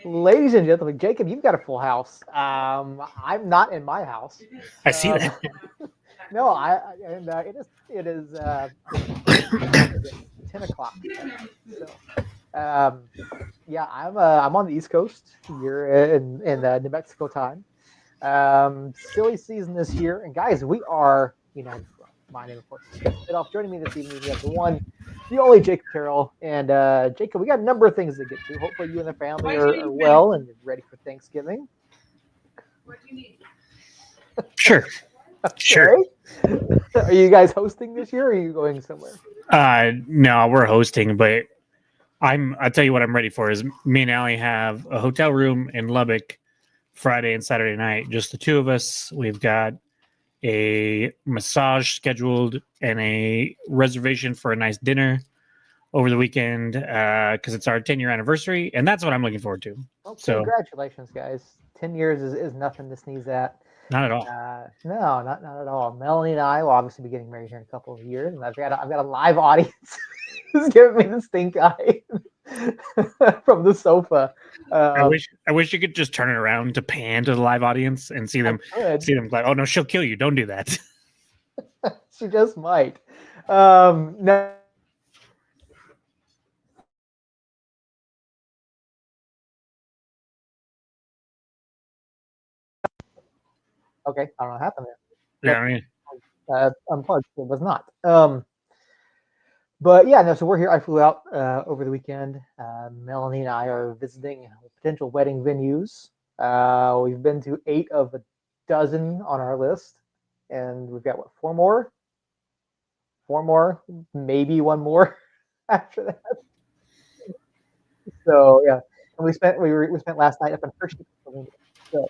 Ladies and gentlemen, Jacob, you've got a full house. I'm not in my house. I see that. No, and it is 10 o'clock. So, yeah, I'm on the East Coast. You're in New Mexico time. Silly season this year, and guys, we are United Front. My name, of course, is Scott Bidoff. Joining me this evening, we have the only Jacob Terrell, and Jacob. We got a number of things to get to. Hopefully, you and the family are well and ready for Thanksgiving. What do you need? Sure. Okay. Sure. Are you guys hosting this year, or are you going somewhere? No, we're hosting, but I'll tell you what I'm ready for is me and Allie have a hotel room in Lubbock Friday and Saturday night, just the two of us. We've got a massage scheduled and a reservation for a nice dinner over the weekend because it's our 10-year anniversary, and that's what I'm looking forward to. Well, So congratulations, guys. 10 years is nothing to sneeze at. not at all. No, not at all. Melanie and I will obviously be getting married here in a couple of years, and I've got a live audience who's giving me the stink eye from the sofa. I wish you could just turn it around to pan to the live audience and see them like, oh no, she'll kill you. Don't do that. She just might. No. Okay, I don't know what happened there. Yeah, I mean, Unplugged. It was not. But yeah, no. So we're here. I flew out over the weekend. Melanie and I are visiting potential wedding venues. We've been to 8 of a dozen on our list, and we've got what, 4 more? 4 more, maybe 1 more after that. So yeah, and we spent last night up in Hershey, Pennsylvania. So,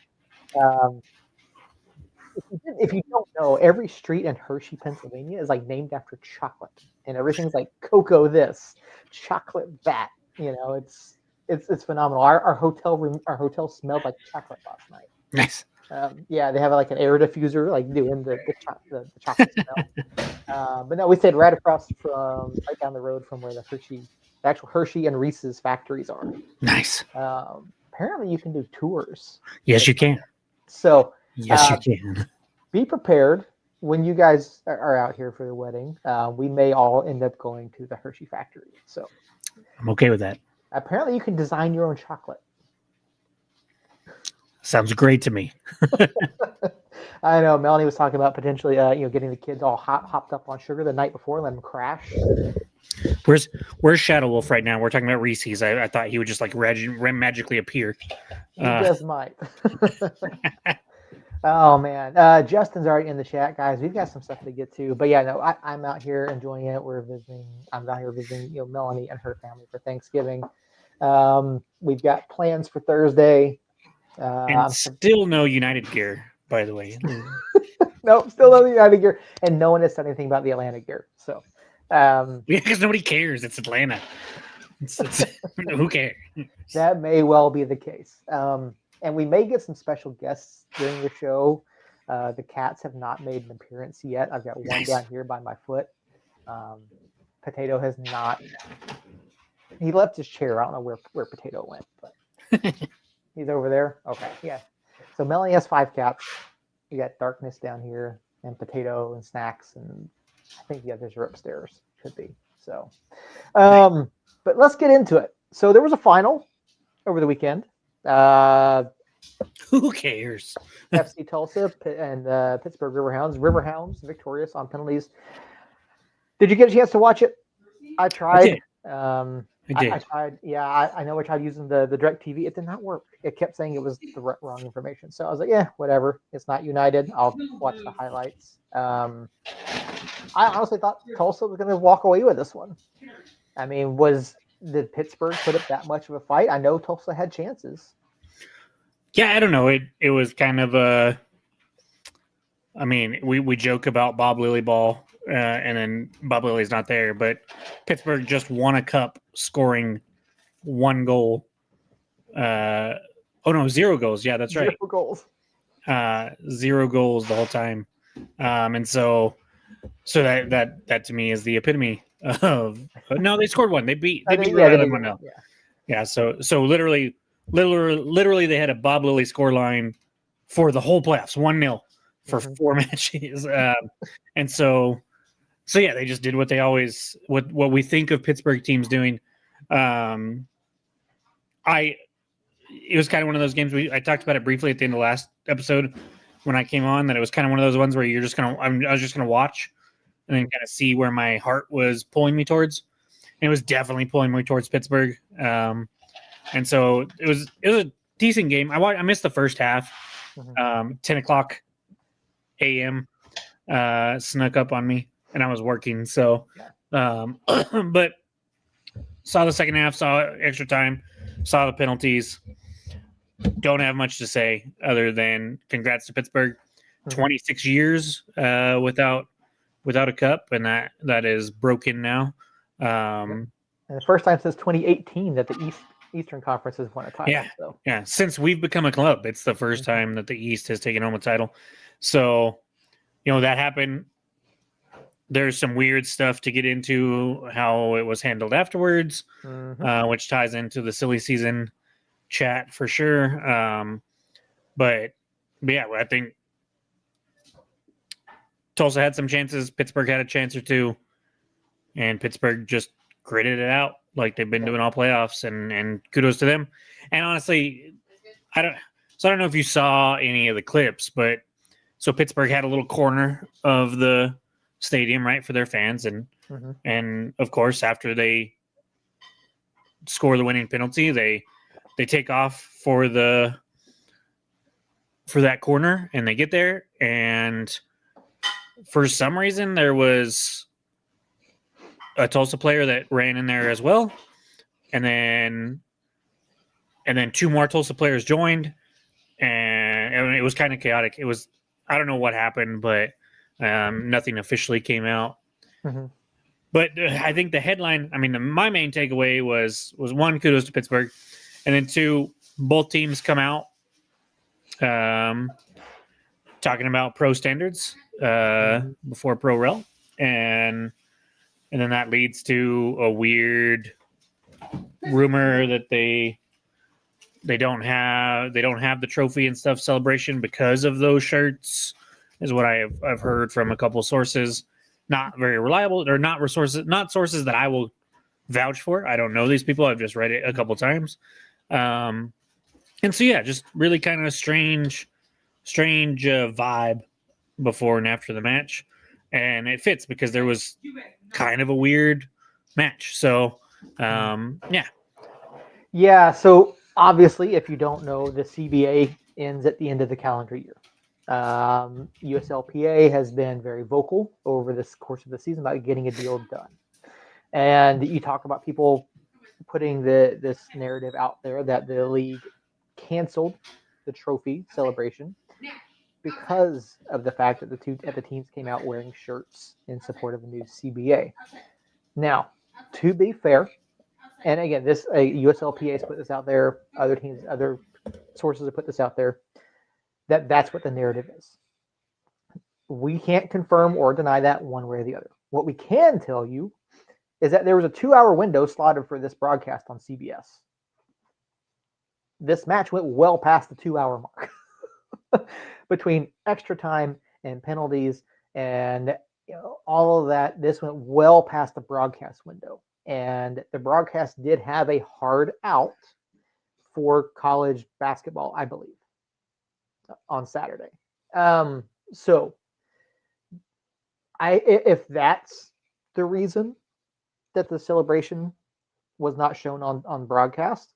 if you don't know, every street in Hershey, Pennsylvania is like named after chocolate, and everything's like cocoa this, chocolate that. It's phenomenal. Our hotel smelled like chocolate last night. nice. Yeah, they have like an air diffuser, like doing the chocolate smell. But no, we stayed right right down the road from where the actual Hershey and Reese's factories are. Nice. Apparently, you can do tours. Yes, you can. So. Yes, you can. Be prepared when you guys are out here for the wedding. We may all end up going to the Hershey factory. So I'm okay with that. apparently you can design your own chocolate. Sounds great to me. I know Melanie was talking about potentially, getting the kids all hopped up on sugar the night before, let them crash. Where's Shadow Wolf right now? We're talking about Reese's. I thought he would just like magically appear. He just might. Oh man, Justin's already in the chat, guys. We've got some stuff to get to, but yeah, no, I'm out here enjoying it. I'm out here visiting, Melanie and her family for Thanksgiving. We've got plans for Thursday. And still no United gear, by the way. Nope, still no United gear, and no one has said anything about the Atlanta gear. So, yeah, because nobody cares. It's Atlanta. Who cares? That may well be the case. And we may get some special guests during the show. The cats have not made an appearance yet. I've got one down here by my foot. Potato has not. He left his chair. I don't know where Potato went, but he's over there. Okay, yeah. So Melanie has 5 cats. We got Darkness down here, and Potato and Snacks, and I think the others are upstairs. Could be. So, but let's get into it. So there was a final over the weekend. Who cares? FC Tulsa and Pittsburgh Riverhounds victorious on penalties. Did you get a chance to watch it? I tried. I did. I tried. Yeah, I know I tried using the direct TV. It did not work. It kept saying it was the wrong information. So I was like, yeah, whatever. It's not United. I'll watch the highlights. I honestly thought Tulsa was going to walk away with this one. I mean, did Pittsburgh put up that much of a fight? I know Tulsa had chances. Yeah, I don't know. It was kind of a. I mean, we joke about Bob Lilly ball, and then Bob Lilly's not there, but Pittsburgh just won a cup, scoring 1 goal. 0 goals. Yeah, that's right. 0 goals. 0 goals the whole time, and so that to me is the epitome of. No, they scored 1. They beat Rhode Island 1-0. Yeah. So literally literally they had a Bob Lilly scoreline for the whole playoffs, 1-0 for 4 matches. And so yeah, they just did what they always what we think of Pittsburgh teams doing. It was kind of one of those games I talked about it briefly at the end of last episode when I came on, that it was kind of one of those ones where you're just I was just gonna watch and then kind of see where my heart was pulling me towards. And it was definitely pulling me towards Pittsburgh. And so it was a decent game. I missed the first half. 10 o'clock a.m. Snuck up on me, and I was working. So, but saw the second half, saw extra time, saw the penalties. Don't have much to say other than congrats to Pittsburgh. 26 years without a cup, and that is broken now. And the first time since 2018 that the Eastern Conference has won a title. Yeah. Since we've become a club, it's the first time that the East has taken home a title. So, that happened. There's some weird stuff to get into how it was handled afterwards, which ties into the silly season chat for sure. But yeah, I think Tulsa had some chances. Pittsburgh had a chance or two, and Pittsburgh just gritted it out like they've been doing all playoffs, and kudos to them. And honestly, I don't know if you saw any of the clips, but so Pittsburgh had a little corner of the stadium, right, for their fans, and of course after they score the winning penalty, they take off for that corner, and they get there, and for some reason there was a Tulsa player that ran in there as well, and then two more Tulsa players joined, and it was kind of chaotic. It was, I don't know what happened, but nothing officially came out. But I think the headline, my main takeaway was one, kudos to Pittsburgh, and then two, both teams come out talking about pro standards before pro rel, and then that leads to a weird rumor that they don't have the trophy and stuff celebration because of those shirts, is what I've heard from a couple sources. Not very reliable, or not sources that I will vouch for. I don't know these people. I've just read it a couple times. And so yeah, just really kind of a strange vibe before and after the match, and it fits because there was kind of a weird match. So yeah. So obviously, if you don't know, the CBA ends at the end of the calendar year. USLPA has been very vocal over this course of the season about getting a deal done, and you talk about people putting this narrative out there that the league canceled the trophy celebration because of the fact that the teams came out wearing shirts in support of the new CBA. Now, to be fair, and again, this USLPA has put this out there, other sources have put this out there, that's what the narrative is. We can't confirm or deny that one way or the other. What we can tell you is that there was a 2-hour window slotted for this broadcast on CBS. This match went well past the 2-hour mark between extra time and penalties and all of that. This went well past the broadcast window, and the broadcast did have a hard out for college basketball, I believe, on Saturday. So if that's the reason that the celebration was not shown on broadcast,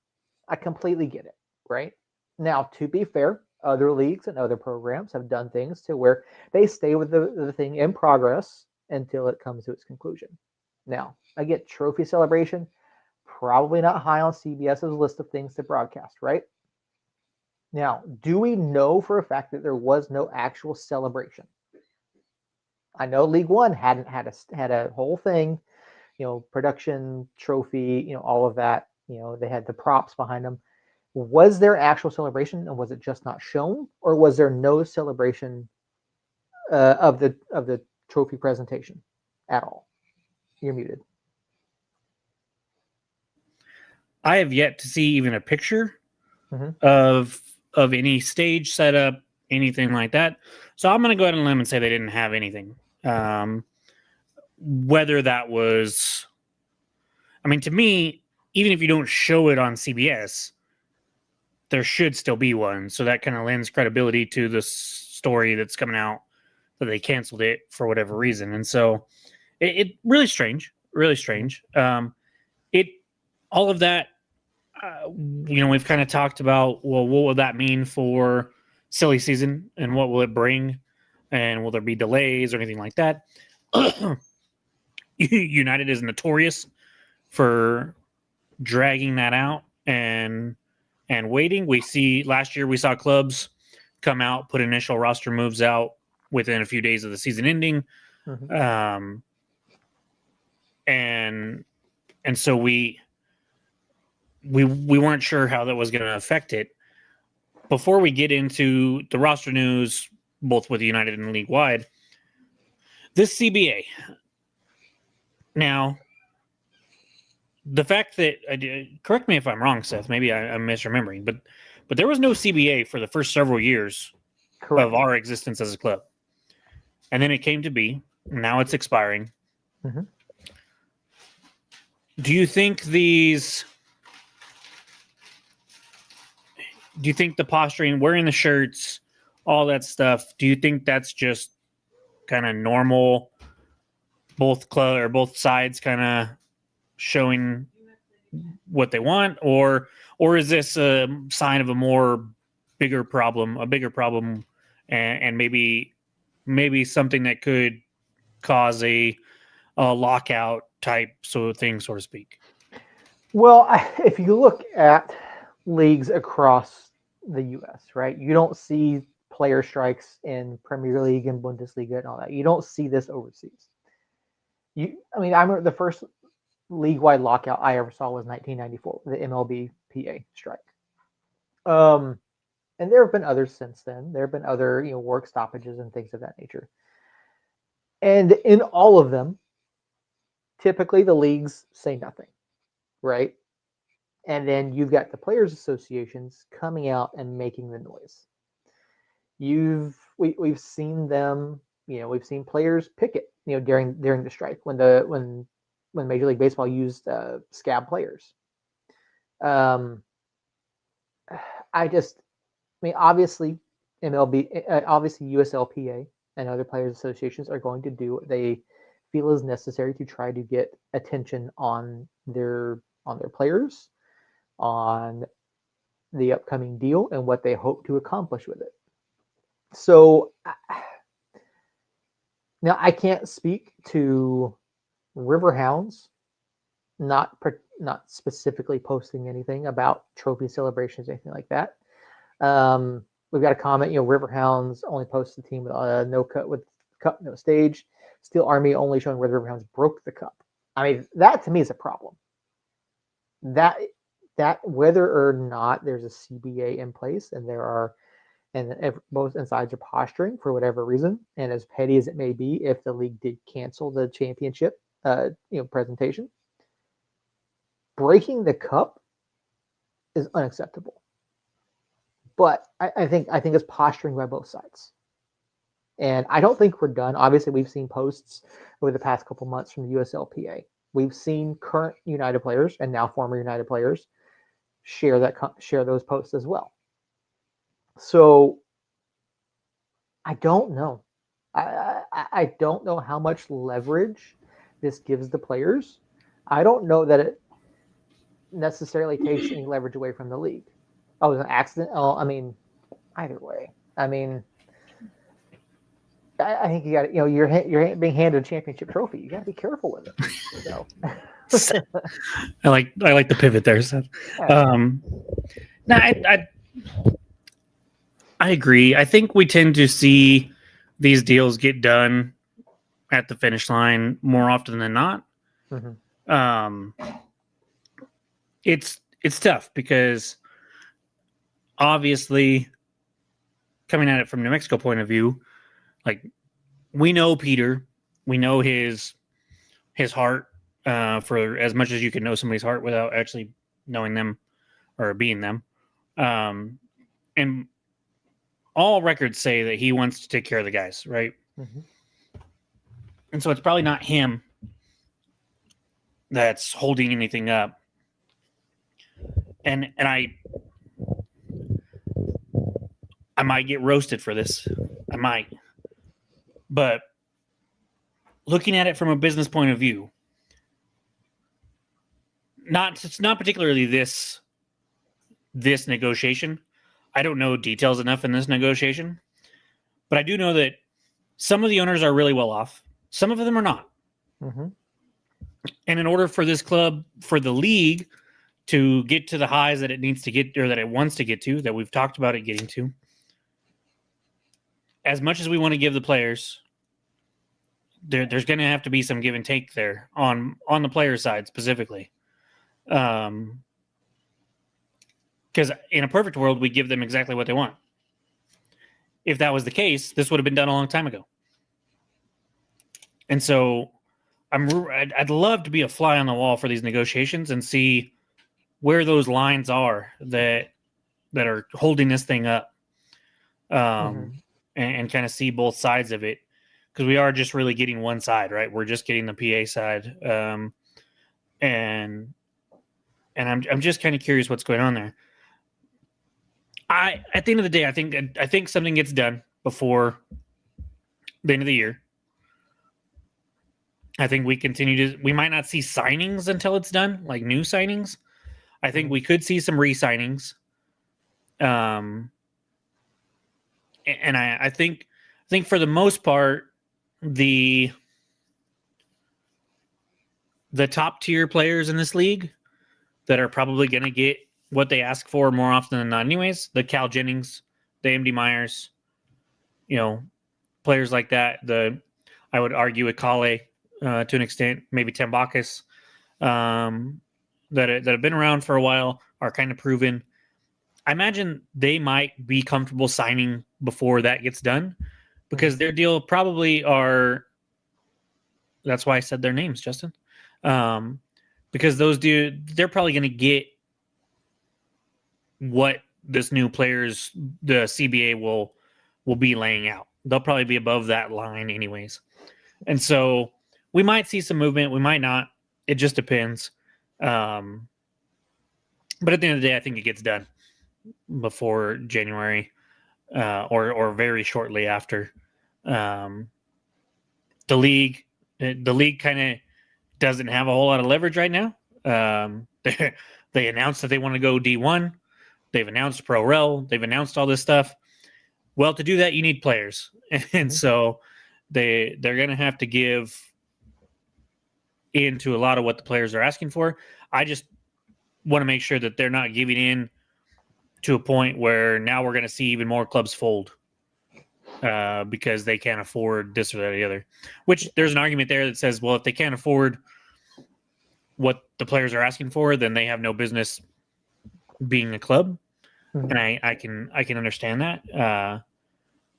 I completely get it, right? Now, to be fair, other leagues and other programs have done things to where they stay with the thing in progress until it comes to its conclusion. Now, I get trophy celebration, probably not high on CBS's list of things to broadcast, right? Now, do we know for a fact that there was no actual celebration? I know League One hadn't had a whole thing, production, trophy, all of that. They had the props behind them. Was there actual celebration, and was it just not shown, or was there no celebration of the trophy presentation at all? You're muted. I have yet to see even a picture of any stage setup, anything like that. So I'm going to go ahead and limb and say they didn't have anything. Whether that was, I mean, to me, even if you don't show it on CBS, there should still be one. So that kind of lends credibility to the story that's coming out that they canceled it for whatever reason. And so it really strange, really strange. All of that, we've kind of talked about, well, what will that mean for silly season and what will it bring? And will there be delays or anything like that? United is notorious for dragging that out and waiting. Last year we saw clubs come out, put initial roster moves out within a few days of the season ending. And so we weren't sure how that was going to affect it. Before we get into the roster news, both with United and league wide, this CBA. Now, the fact that, correct me if I'm wrong, Seth, maybe I'm misremembering, but there was no CBA for the first several years of our existence as a club. And then it came to be. Now it's expiring. Do you think the posturing, wearing the shirts, all that stuff, do you think that's just kind of normal, both sides kind of showing what they want, or is this a sign of a bigger problem, and maybe something that could cause a lockout type thing, so to speak? Well, if you look at leagues across the U.S., right, you don't see player strikes in Premier League and Bundesliga and all that. You don't see this overseas. I remember the first league-wide lockout I ever saw was 1994, the MLB PA strike. And there have been others since then. There have been other, work stoppages and things of that nature. And in all of them, typically the leagues say nothing, right? And then you've got the players' associations coming out and making the noise. We've seen them, we've seen players picket, during the strike when Major League Baseball used scab players. Obviously MLB, obviously USLPA and other players' associations are going to do what they feel is necessary to try to get attention on their players, on the upcoming deal, and what they hope to accomplish with it. So now I can't speak to Riverhounds not specifically posting anything about trophy celebrations, anything like that. We've got a comment, Riverhounds only posts the team with no cut with cup, no stage. Steel Army only showing where the Riverhounds broke the cup. I mean, that to me is a problem. That whether or not there's a CBA in place and both sides are posturing for whatever reason, and as petty as it may be, if the league did cancel the championship, presentation, breaking the cup is unacceptable. But I think it's posturing by both sides, and I don't think we're done. Obviously, we've seen posts over the past couple months from the USLPA. We've seen current United players and now former United players share those posts as well. So I don't know. I don't know how much leverage this gives the players. I don't know that it necessarily takes any leverage away from the league. Oh, it was an accident. Oh, either way. I think you got to, you're being handed a championship trophy. You got to be careful with it. So. I like the pivot there, Seth. I agree. I think we tend to see these deals get done at the finish line more often than not. It's tough because obviously, coming at it from New Mexico point of view, like, we know Peter, we know his heart, for as much as you can know somebody's heart without actually knowing them or being them. And all records say that he wants to take care of the guys, right? Mm-hmm. And so it's probably not him that's holding anything up. And I might get roasted for this. I might. But looking at it from a business point of view, it's not particularly this negotiation. I don't know details enough in this negotiation, but I do know that some of the owners are really well off. Some of them are not. Mm-hmm. And in order for this club, for the league to get to the highs that it needs to get, or that it wants to get to, that we've talked about it getting to, as much as we want to give the players, there's going to have to be some give and take there on the player side specifically. Because in a perfect world, we give them exactly what they want. If that was the case, this would have been done a long time ago. And so I'd love to be a fly on the wall for these negotiations and see where those lines are that are holding this thing up, and kind of see both sides of it, because we are just really getting one side, right? We're just getting the PA side, and I'm just kind of curious what's going on there. At the end of the day, I think something gets done before the end of the year. I think we might not see signings until it's done, like new signings. I think we could see some re-signings. And I think for the most part, the top tier players in this league that are probably going to get what they ask for more often than not anyways, the Cal Jennings, the MD Myers, players like that. I would argue with Kale to an extent, maybe Tambakis, that have been around for a while, are kind of proven. I imagine they might be comfortable signing before that gets done, because their deal probably are. That's why I said their names, Justin. Because they're probably going to get what this new players, the CBA will be laying out. They'll probably be above that line anyways. And so we might see some movement. We might not. It just depends. But at the end of the day, I think it gets done before January, or very shortly after. The league kind of doesn't have a whole lot of leverage right now. They announced that they want to go D1. They've announced Pro Rel. They've announced all this stuff. Well, to do that, you need players. And so they're going to have to give into a lot of what the players are asking for. I just want to make sure that they're not giving in to a point where now we're going to see even more clubs fold because they can't afford this or that or the other. Which there's an argument there that says, well, if they can't afford what the players are asking for, then they have no business being a club. And I can understand that.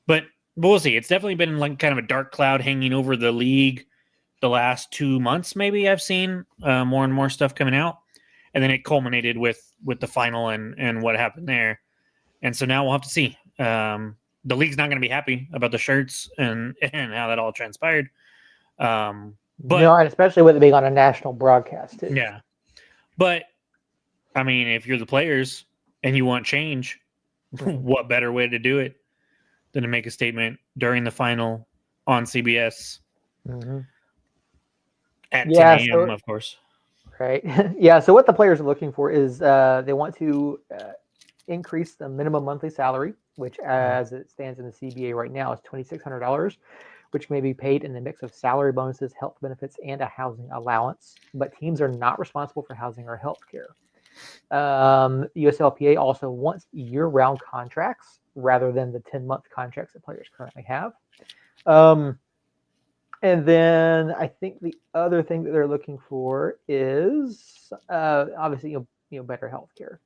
But we'll see. It's definitely been like kind of a dark cloud hanging over the league the last 2 months. Maybe I've seen more and more stuff coming out, and then it culminated with the final and what happened there. And so now we'll have to see. The league's not going to be happy about the shirts and how that all transpired. But no, and especially with it being on a national broadcast too. Yeah. But I mean, if you're the players and you want change, what better way to do it than to make a statement during the final on CBS at 10 a.m., of course. Right. Yeah. So what the players are looking for is they want to increase the minimum monthly salary, which as it stands in the CBA right now is $2,600, which may be paid in the mix of salary bonuses, health benefits, and a housing allowance. But teams are not responsible for housing or health care. USLPA also wants year-round contracts rather than the 10-month contracts that players currently have. And then I think the other thing that they're looking for is obviously better health care.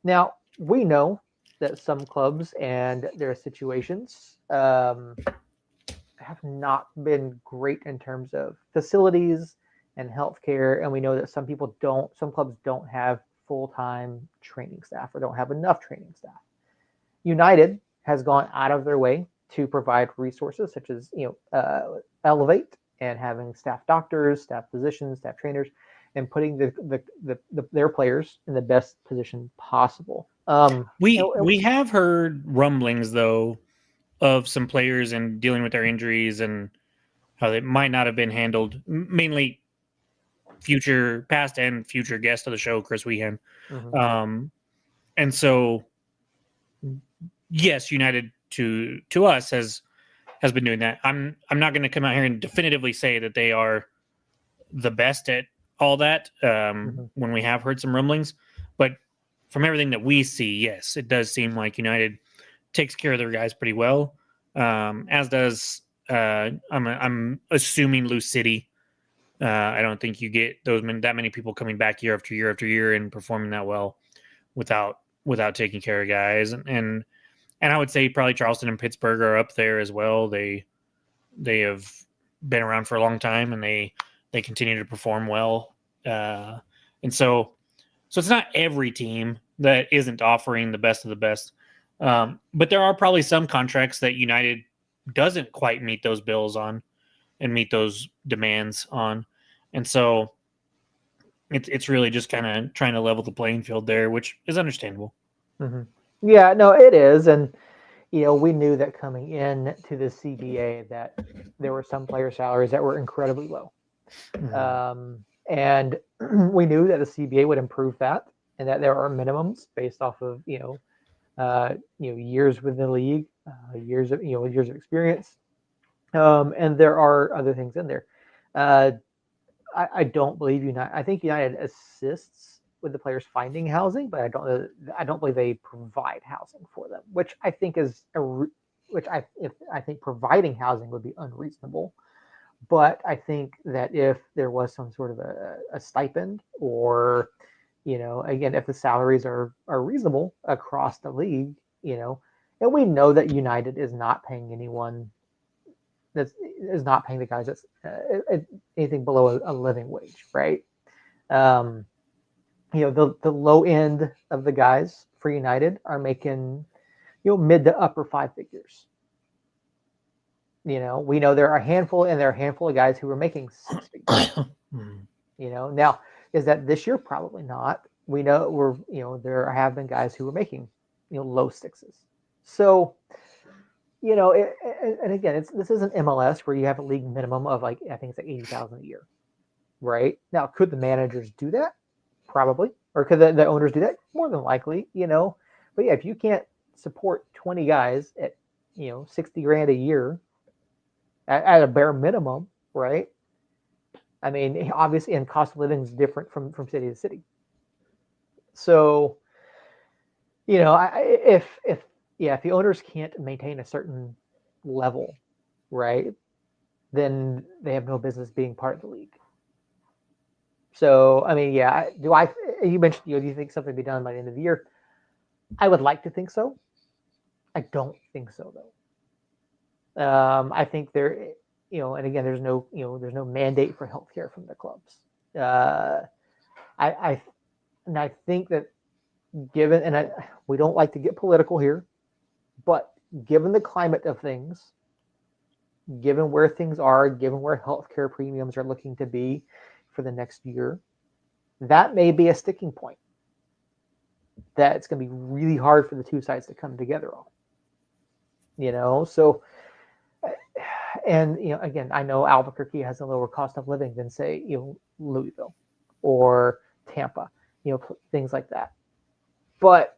Now we know that some clubs and their situations have not been great in terms of facilities and healthcare, and we know that some clubs don't have full-time training staff or don't have enough training staff. United has gone out of their way to provide resources such as Elevate and having staff doctors, staff physicians, staff trainers, and putting their players in the best position possible. We have heard rumblings though of some players and dealing with their injuries and how they might not have been handled. Mainly past and future guest of the show, Chris Weehan. Mm-hmm. And so, yes, United to us has been doing that. I'm not going to come out here and definitively say that they are the best at all that when we have heard some rumblings, but from everything that we see, yes, it does seem like United takes care of their guys pretty well, as does I'm assuming Lou City. I don't think you get that many people coming back year after year after year and performing that well without taking care of guys. And I would say probably Charleston and Pittsburgh are up there as well. They have been around for a long time and they continue to perform well. And so it's not every team that isn't offering the best of the best. But there are probably some contracts that United doesn't quite meet those bills on and meet those demands on. And so it's really just kind of trying to level the playing field there, which is understandable. Mm-hmm. Yeah, no, it is. And, we knew that coming in to the CBA that there were some player salaries that were incredibly low. Mm-hmm. And we knew that the CBA would improve that and that there are minimums based off of, years within the league, years of experience. And there are other things in there. I don't believe United. I think United assists with the players finding housing, but I don't believe they provide housing for them, which I think is I think providing housing would be unreasonable. But I think that if there was some sort of a stipend or, again, if the salaries are reasonable across the league, and we know that United is not paying anyone that is not paying the guys that's anything below a living wage, right? The low end of the guys for United are making, mid to upper five figures. We know there are a handful of guys who are making six figures. Now is that this year? Probably not. We know there have been guys who were making, low sixes. So, and again, this isn't MLS where you have a league minimum of I think it's like 80,000 a year, right? Now, could the managers do that? Probably, or could the owners do that? More than likely, But yeah, if you can't support 20 guys at 60 grand a year at a bare minimum, right? I mean, obviously, and cost of living is different from city to city. So, if the owners can't maintain a certain level, right, then they have no business being part of the league. So, I mean, you mentioned, do you think something will be done by the end of the year? I would like to think so. I don't think so, though. I think there, and again, there's no mandate for healthcare from the clubs. I think that given, we don't like to get political here, but given the climate of things, given where things are, given where healthcare premiums are looking to be for the next year, that may be a sticking point that it's going to be really hard for the two sides to come together on. So, and again, I know Albuquerque has a lower cost of living than say Louisville or Tampa, things like that. But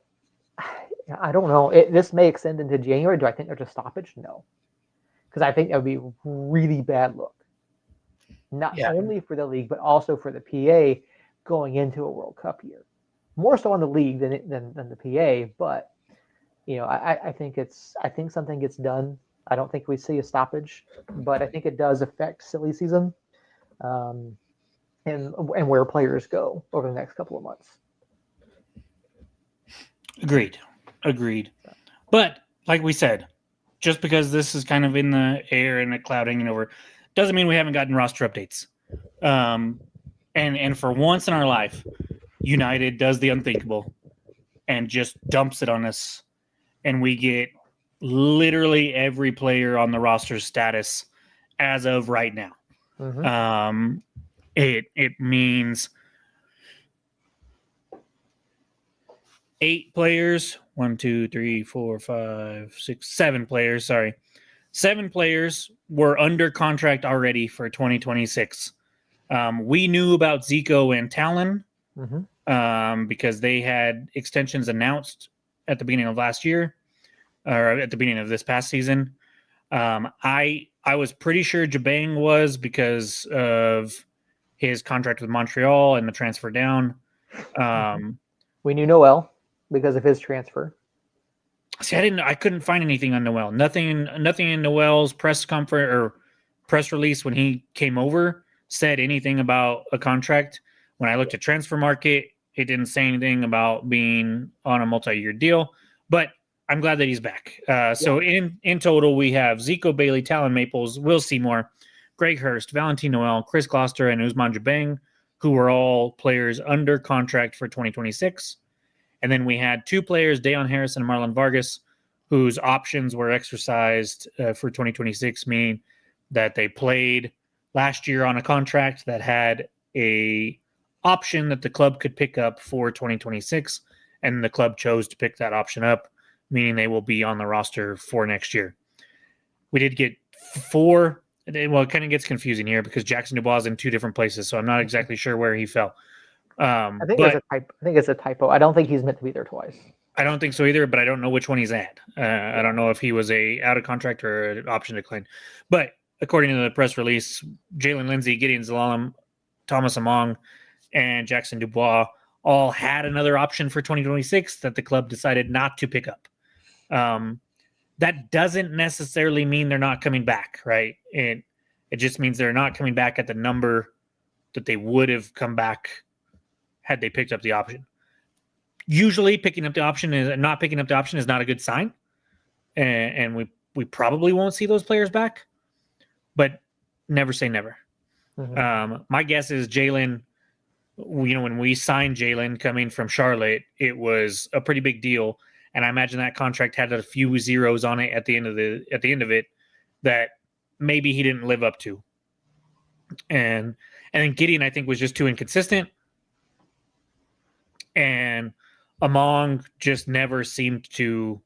I don't know. This may extend into January. Do I think there's a stoppage? No, because I think that would be a really bad look. Not only for the league, but also for the PA going into a World Cup year. More so on the league than the PA, but I think something gets done. I don't think we see a stoppage, but I think it does affect silly season, and where players go over the next couple of months. Agreed. But like we said, just because this is kind of in the air and the clouding and over, doesn't mean we haven't gotten roster updates. And for once in our life, United does the unthinkable and just dumps it on us, and we get literally every player on the roster status as of right now. It means 8 players, 1, 2, 3, 4, 5, 6, 7 players. Sorry, 7 players were under contract already for 2026. We knew about Zico and Talon because they had extensions announced at the beginning of last year or at the beginning of this past season. I was pretty sure Jabang was because of his contract with Montreal and the transfer down. We knew Noel because of his transfer. See, I couldn't find anything on Noel. Nothing in Noel's press conference or press release when he came over said anything about a contract. When I looked at Transfer Market, it didn't say anything about being on a multi-year deal. But I'm glad that he's back. So in total, we have Zico, Bailey, Talon Maples, Will Seymour, Greg Hurst, Valentin Noel, Chris Gloucester, and Ousmane Jabang, who were all players under contract for 2026. And then we had 2 players, Dayon Harris and Marlon Vargas, whose options were exercised for 2026, meaning that they played last year on a contract that had a option that the club could pick up for 2026, and the club chose to pick that option up, meaning they will be on the roster for next year. We did get 4. Well, it kind of gets confusing here because Jackson Dubois is in 2 different places, so I'm not exactly sure where he fell. I think it's a typo. I don't think he's meant to be there twice. I don't think so either, but I don't know which one he's at. I don't know if he was out of contract or an option decline. But according to the press release, Jalen Lindsay, Gideon Zalalem, Thomas Among, and Jackson Dubois all had another option for 2026 that the club decided not to pick up. That doesn't necessarily mean they're not coming back, right? It just means they're not coming back at the number that they would have come back had they picked up the option. Usually picking up the option is not picking up the option is not a good sign. And we probably won't see those players back, but never say never. My guess is Jalen, when we signed Jalen coming from Charlotte, it was a pretty big deal. And I imagine that contract had a few zeros on it at the end of it that maybe he didn't live up to. And then Gideon, I think, was just too inconsistent. And Among just never seemed to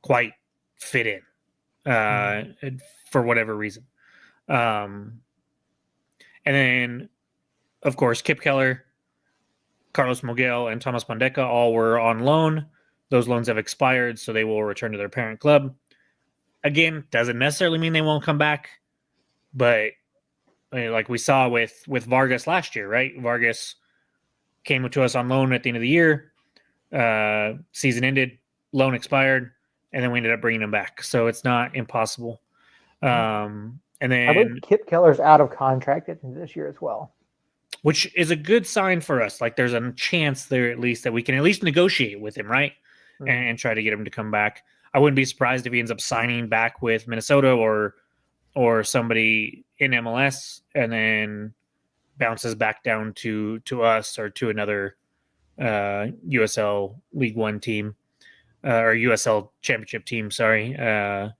quite fit in for whatever reason. And then, of course, Kip Keller, Carlos Moguel, and Thomas Pondeca all were on loan. Those loans have expired, so they will return to their parent club. Again, doesn't necessarily mean they won't come back, but like we saw with Vargas last year, right? Vargas came to us on loan at the end of the year. Season ended, loan expired, and then we ended up bringing him back. So it's not impossible. And then I believe Kip Keller's out of contract at the end of this year as well, which is a good sign for us. Like there's a chance there at least that we can at least negotiate with him, right? And try to get him to come back. I wouldn't be surprised if he ends up signing back with Minnesota or somebody in MLS and then bounces back down to us or to another USL League One team or USL Championship team, on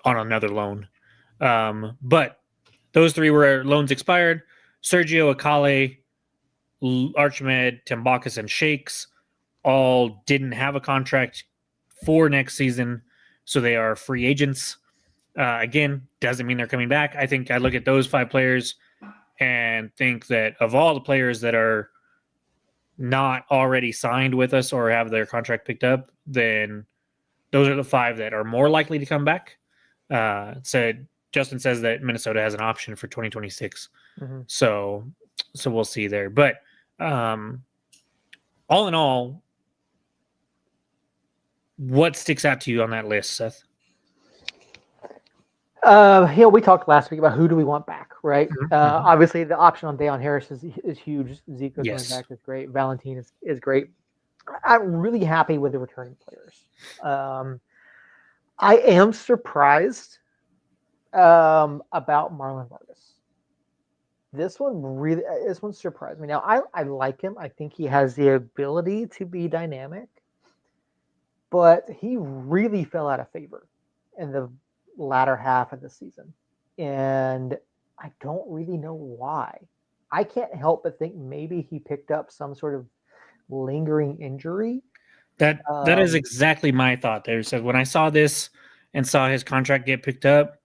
another loan. But those 3 were loans expired. Sergio Akale, Archimed, Tambakis, and Shakes all didn't have a contract for next season, so they are free agents. Again, doesn't mean they're coming back. I think I look at those 5 players and think that of all the players that are not already signed with us or have their contract picked up, then those are the 5 that are more likely to come back. Justin says that Minnesota has an option for 2026. So we'll see there. But all in all, what sticks out to you on that list, Seth? We talked last week about who do we want back, right? Obviously, the option on Dayon Harris is huge. Zico coming back is great. Valentin is great. I'm really happy with the returning players. I am surprised about Marlon Vargas. this one surprised me. Now I like him. I think he has the ability to be dynamic, but he really fell out of favor in the latter half of the season. And I don't really know why. I can't help but think maybe he picked up some sort of lingering injury. That is exactly my thought there. So when I saw this and saw his contract get picked up,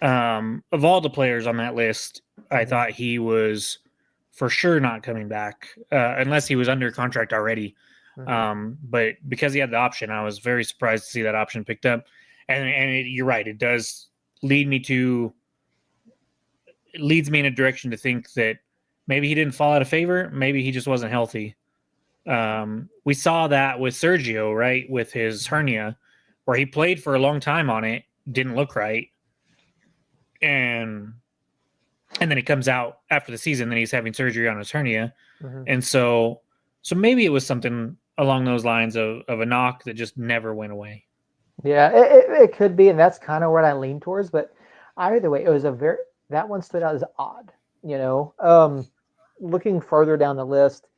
of all the players on that list, I thought he was for sure not coming back unless he was under contract already. But because he had the option, I was very surprised to see that option picked up. And you're right, it does leads me in a direction to think that maybe he didn't fall out of favor. Maybe he just wasn't healthy. We saw that with Sergio, right, with his hernia, where he played for a long time on it, didn't look right, and then he comes out after the season, then he's having surgery on his hernia, and so maybe it was something along those lines of a knock that just never went away. Yeah, it could be, and that's kind of what I lean towards. But either way, it was that one stood out as odd. Looking further down the list,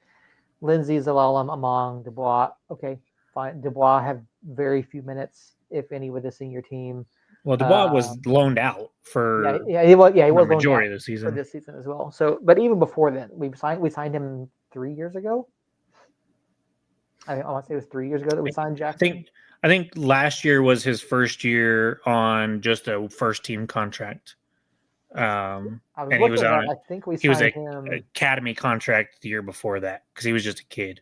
Lindsay, Zalalem, Among, Dubois. Okay, fine. Dubois have very few minutes, if any, with the senior team. Well, Dubois was loaned out for he was the loaned majority out of the season. for this season as well. So, but even before then, we signed him 3 years ago. I want to say it was 3 years ago that we signed Jackson. I think last year was his first year on just a first team contract. And he was on. I think he was him academy contract the year before that because he was just a kid.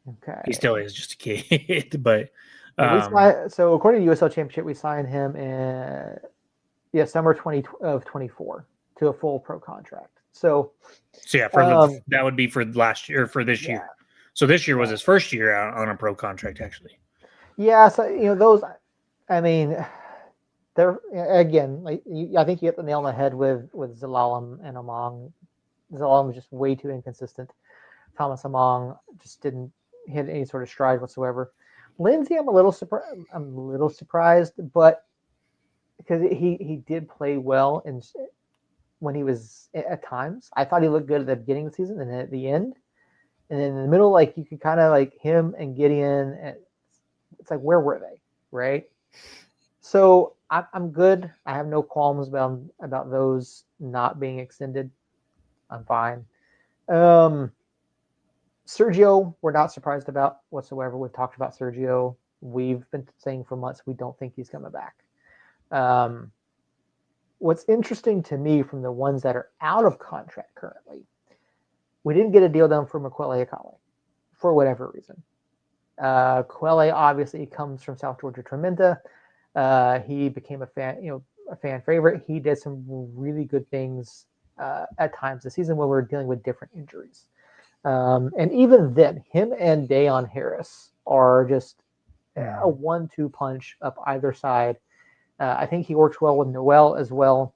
Okay, he still is just a kid, but so according to USL Championship, we signed him in summer 2024 to a full pro contract. So yeah, that would be for last year for this year. So this year was his first year out on a pro contract, actually. Yeah, so those. I mean, they're again. I think you hit the nail on the head with Zalalem and Among. Zalalem was just way too inconsistent. Thomas Among just didn't hit any sort of stride whatsoever. Lindsay, I'm a little surprised, but because he did play well and when he was at times, I thought he looked good at the beginning of the season and then at the end, and then in the middle, like you could kind of like him and Gideon. And it's like, where were they, right? So I'm good. I have no qualms about those not being extended. I'm fine. Sergio, we're not surprised about whatsoever. We've talked about Sergio. We've been saying for months we don't think he's coming back. What's interesting to me from the ones that are out of contract currently, we didn't get a deal done for Makwele Akale for whatever reason. Quelle obviously comes from South Georgia Tremenda. He became a fan favorite. He did some really good things at times this season when we were dealing with different injuries. And even then, him and Dayon Harris are just a 1-2 punch up either side. I think he works well with Noel as well.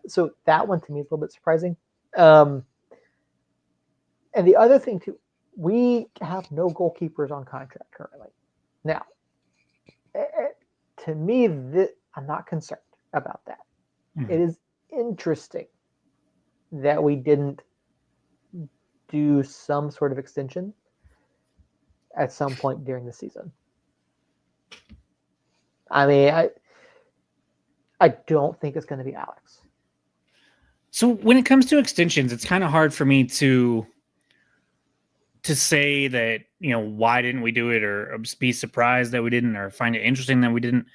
So that one to me is a little bit surprising. And the other thing too, we have no goalkeepers on contract currently. Now, to me, I'm not concerned about that. It is interesting that we didn't do some sort of extension at some point during the season. I mean, I don't think it's going to be Alex. So when it comes to extensions, it's kind of hard for me to say that, why didn't we do it, or be surprised that we didn't, or find it interesting that we didn't,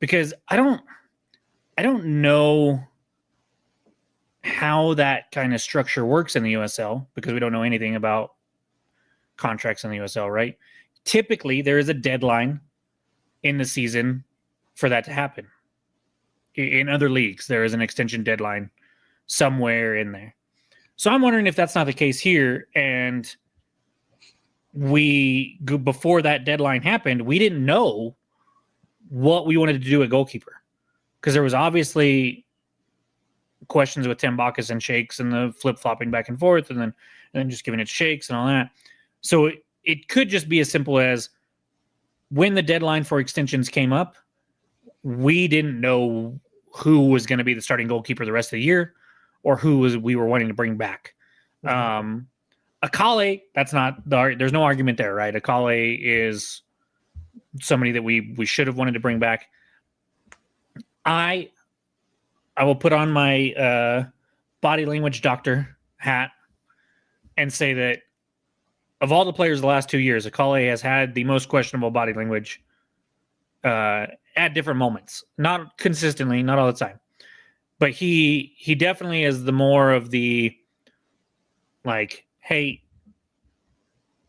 because I don't know how that kind of structure works in the USL, because we don't know anything about contracts in the USL, right? Typically, there is a deadline in the season for that to happen. In other leagues, there is an extension deadline somewhere in there. So I'm wondering if that's not the case here, and before that deadline happened, we didn't know what we wanted to do at goalkeeper, because there was obviously questions with Tim Bacchus and Shakes and the flip-flopping back and forth, and then just giving it Shakes and all that. So it could just be as simple as when the deadline for extensions came up, we didn't know who was going to be the starting goalkeeper the rest of the year, or who we were wanting to bring back. Akale, there's no argument there, right? Akale is somebody that we should have wanted to bring back. I will put on my body language doctor hat and say that of all the players the last 2 years, Akale has had the most questionable body language at different moments. Not consistently, not all the time. But he definitely is the more of the, like, hey,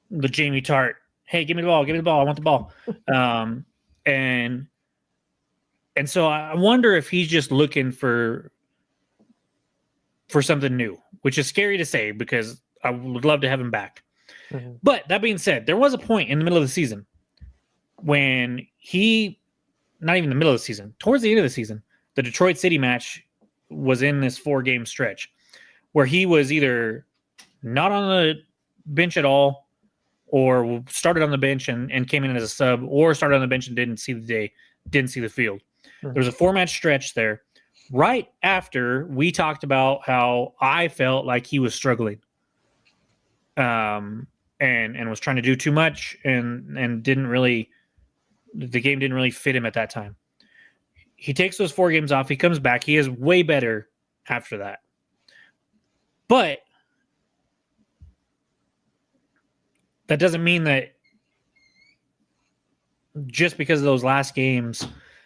the Jamie Tart, hey, give me the ball, I want the ball. And so I wonder if he's just looking for something new, which is scary to say because I would love to have him back. Mm-hmm. But that being said, there was a point in the middle of the season when not even the middle of the season, towards the end of the season, the Detroit City match was in this 4-game stretch where he was either not on the bench at all or started on the bench and came in as a sub, or started on the bench and didn't see the field. Mm-hmm. There was a 4-match stretch there right after we talked about how I felt like he was struggling. And was trying to do too much and the game didn't really fit him at that time. He takes those 4 games off. He comes back. He is way better after that. But that doesn't mean that just because of those last games,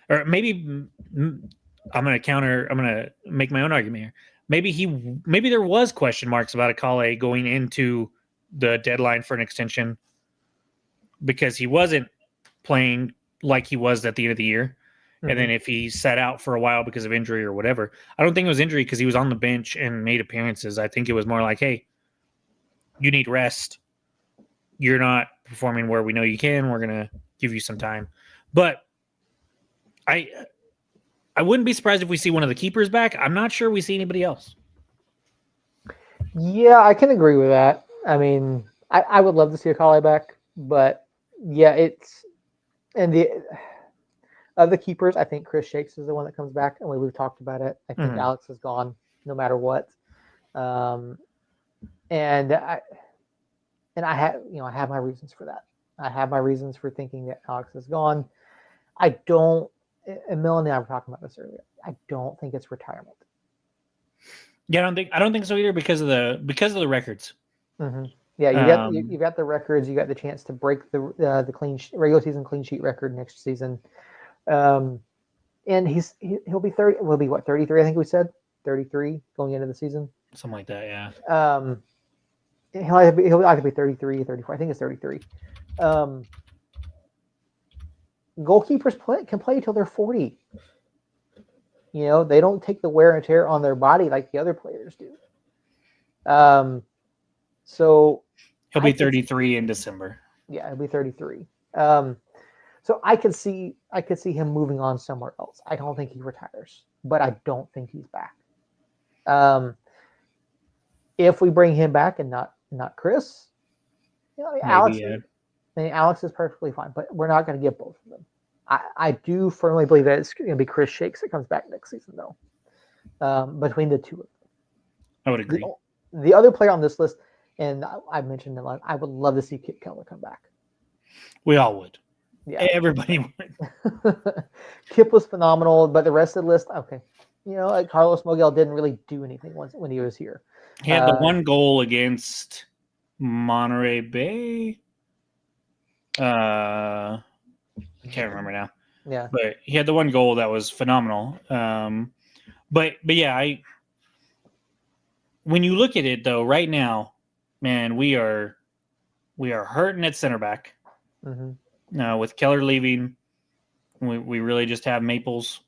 or maybe I'm going to make my own argument here. Maybe there was question marks about Akale going into the deadline for an extension because he wasn't playing like he was at the end of the year. Mm-hmm. And then if he sat out for a while because of injury or whatever, I don't think it was injury because he was on the bench and made appearances. I think it was more like, hey, you need rest. You're not performing where we know you can. We're going to give you some time. But I wouldn't be surprised if we see one of the keepers back. I'm not sure we see anybody else. Yeah, I can agree with that. I mean, I would love to see Akale back, but yeah, of the keepers, I think Chris Shakes is the one that comes back, and we've talked about it. I think Alex is gone no matter what. And I have my reasons for that. I have my reasons for thinking that Alex is gone. And Melanie and I were talking about this earlier. I don't think it's retirement. Yeah, I don't think so either because of the records. Mm-hmm. Yeah, you got the records. You got the chance to break the regular season clean sheet record next season. And he'll be 30. Will be what, 33? I think we said 33 going into the season. Something like that, yeah. He'll either be 33 or 34. I think it's 33. Goalkeepers can play till they're 40. You know, they don't take the wear and tear on their body like the other players do. So he'll be 33 in December. Yeah, he'll be 33. So I could see him moving on somewhere else. I don't think he retires, but I don't think he's back. If we bring him back and not Chris, you know, Alex is perfectly fine, but we're not going to get both of them. I do firmly believe that it's going to be Chris Shakes that comes back next season, though. Between the two of them, I would agree. The other player on this list, and I mentioned him, I would love to see Kit Keller come back. We all would. Yeah, everybody would. Kip was phenomenal, but the rest of the list, okay. You know, like Carlos Mogel didn't really do anything when he was here. He had the one goal against Monterey Bay. I can't remember now. Yeah, but he had the one goal that was phenomenal. But yeah, when you look at it though, right now, man, we are hurting at center back. Mm-hmm. With Keller leaving, we really just have Maples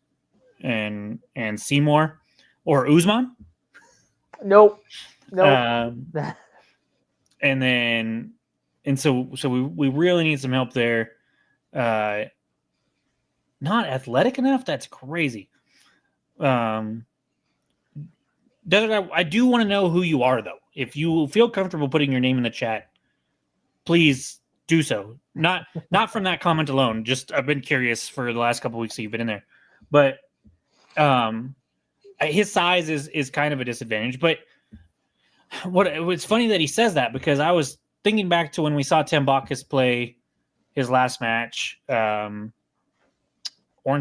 and Seymour or Usman. Nope. And so we really need some help there. Not athletic enough. That's crazy. I do want to know who you are, though. If you feel comfortable putting your name in the chat, please do so. Not from that comment alone. Just I've been curious for the last couple of weeks that you've been in there. But have his size is kind of a disadvantage. But it's funny that he says that, because I was thinking back to when we saw Tambakis play his last match, Orange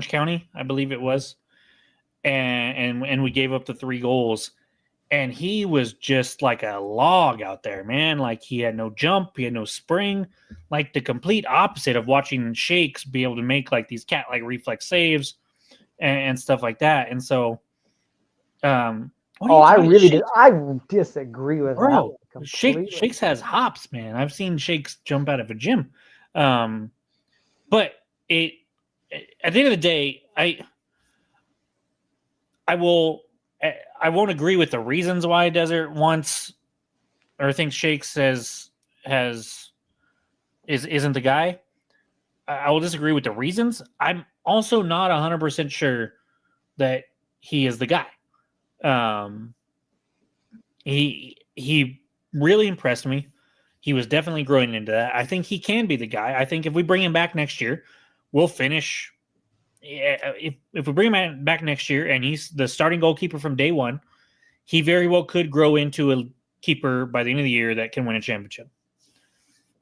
County, I believe it was, and we gave up the 3 goals, and he was just like a log out there, man. Like, he had no jump, he had no spring, like the complete opposite of watching Shakes be able to make like these cat-like reflex saves and stuff like that. And so, I disagree with bro, that. Shakes has hops, man. I've seen Shakes jump out of a gym. But at the end of the day, I won't agree with the reasons why Desert wants or thinks Shakes isn't the guy. I will disagree with the reasons. I'm also not 100% sure that he is the guy. He really impressed me. He was definitely growing into that. I think he can be the guy. I think if we bring him back next year, we'll finish. If we bring him back next year and he's the starting goalkeeper from day one, he very well could grow into a keeper by the end of the year that can win a championship.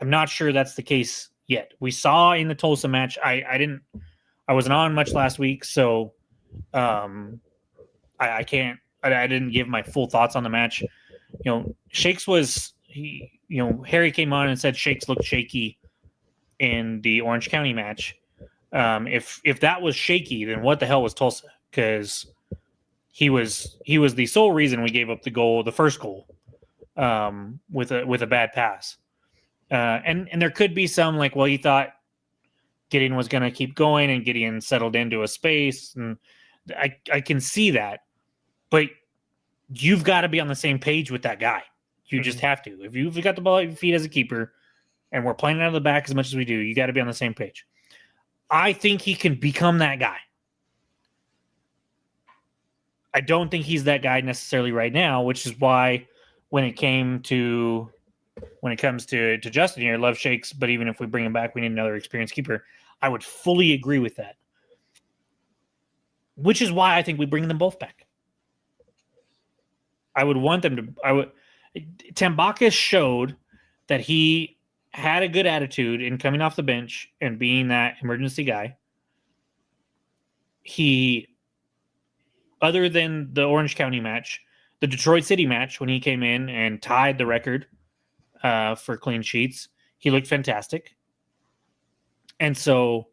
I'm not sure that's the case yet. We saw in the Tulsa match. I wasn't on much last week, so I can't. I didn't give my full thoughts on the match. Shakes was Harry came on and said Shakes looked shaky in the Orange County match. If that was shaky, then what the hell was Tulsa? Because he was the sole reason we gave up the first goal, with a bad pass. And there could be some like, well, he thought Gideon was going to keep going, and Gideon settled into a space, and I can see that, but you've got to be on the same page with that guy. You just have to. If you've got the ball at your feet as a keeper, and we're playing out of the back as much as we do, you got to be on the same page. I think he can become that guy. I don't think he's that guy necessarily right now, which is why when it comes to Justin here, love Shakes, but even if we bring him back, we need another experienced keeper. I would fully agree with that. Which is why I think we bring them both back. I would want them to. Tambakis showed that he had a good attitude in coming off the bench and being that emergency guy. He, other than the Orange County match, the Detroit City match, when he came in and tied the record for clean sheets, he looked fantastic. And so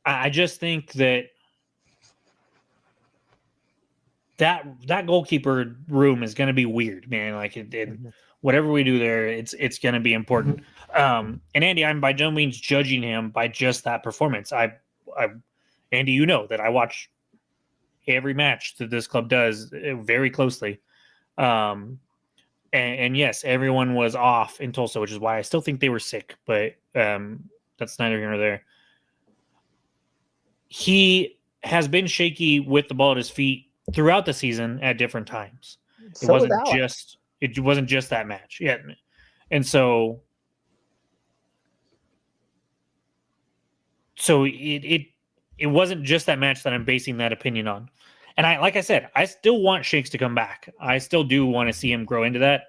I just think that goalkeeper room is going to be weird, man. Like whatever we do there, it's going to be important. And Andy, I'm by no means judging him by just that performance. Andy, that I watch every match that this club does very closely. And yes, everyone was off in Tulsa, which is why I still think they were sick, but that's neither here nor there. He has been shaky with the ball at his feet throughout the season at different times. It wasn't just that match. Yeah. And so it wasn't just that match that I'm basing that opinion on. And like I said, I still want Shakes to come back. I still do want to see him grow into that.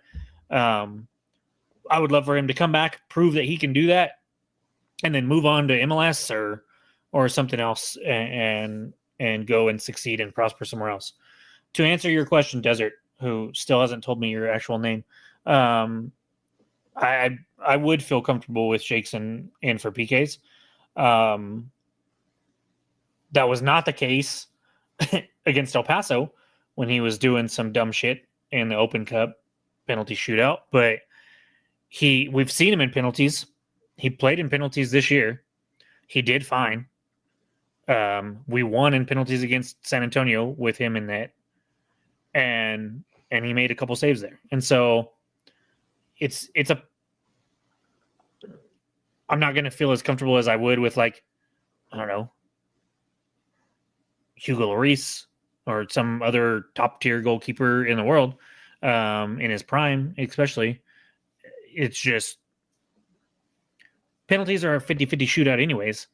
I would love for him to come back, prove that he can do that, and then move on to MLS or something else and go and succeed and prosper somewhere else. To answer your question, Desert, who still hasn't told me your actual name, I would feel comfortable with Shakes in for PKs. That was not the case against El Paso when he was doing some dumb shit in the Open Cup penalty shootout. But we've seen him in penalties. He played in penalties this year. He did fine. We won in penalties against San Antonio with him in that, and he made a couple saves there. And so I'm not going to feel as comfortable as I would with, like, I don't know, Hugo Lloris or some other top tier goalkeeper in the world, in his prime, especially. It's just penalties are a 50-50 shootout anyways.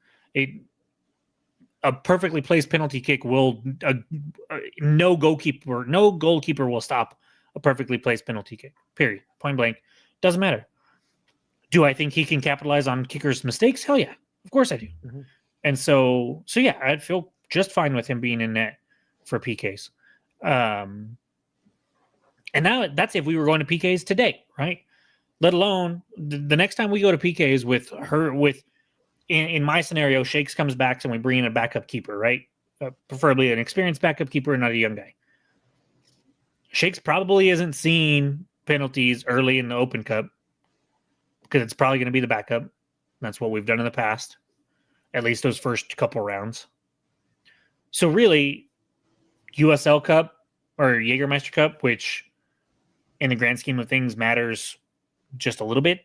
a perfectly placed penalty kick will no goalkeeper will stop a perfectly placed penalty kick. Period. Point blank. Doesn't matter. Do I think he can capitalize on kickers' mistakes? Hell yeah. Of course I do. Mm-hmm. And so yeah, I'd feel just fine with him being in net for PKs. And now that's if we were going to PKs today, right? Let alone the next time we go to PKs in my scenario, Shakes comes back and we bring in a backup keeper, right? Preferably an experienced backup keeper and not a young guy. Shakes probably isn't seeing penalties early in the Open Cup because it's probably going to be the backup. That's what we've done in the past, at least those first couple rounds. So really, USL Cup or Jägermeister Cup, which in the grand scheme of things matters just a little bit.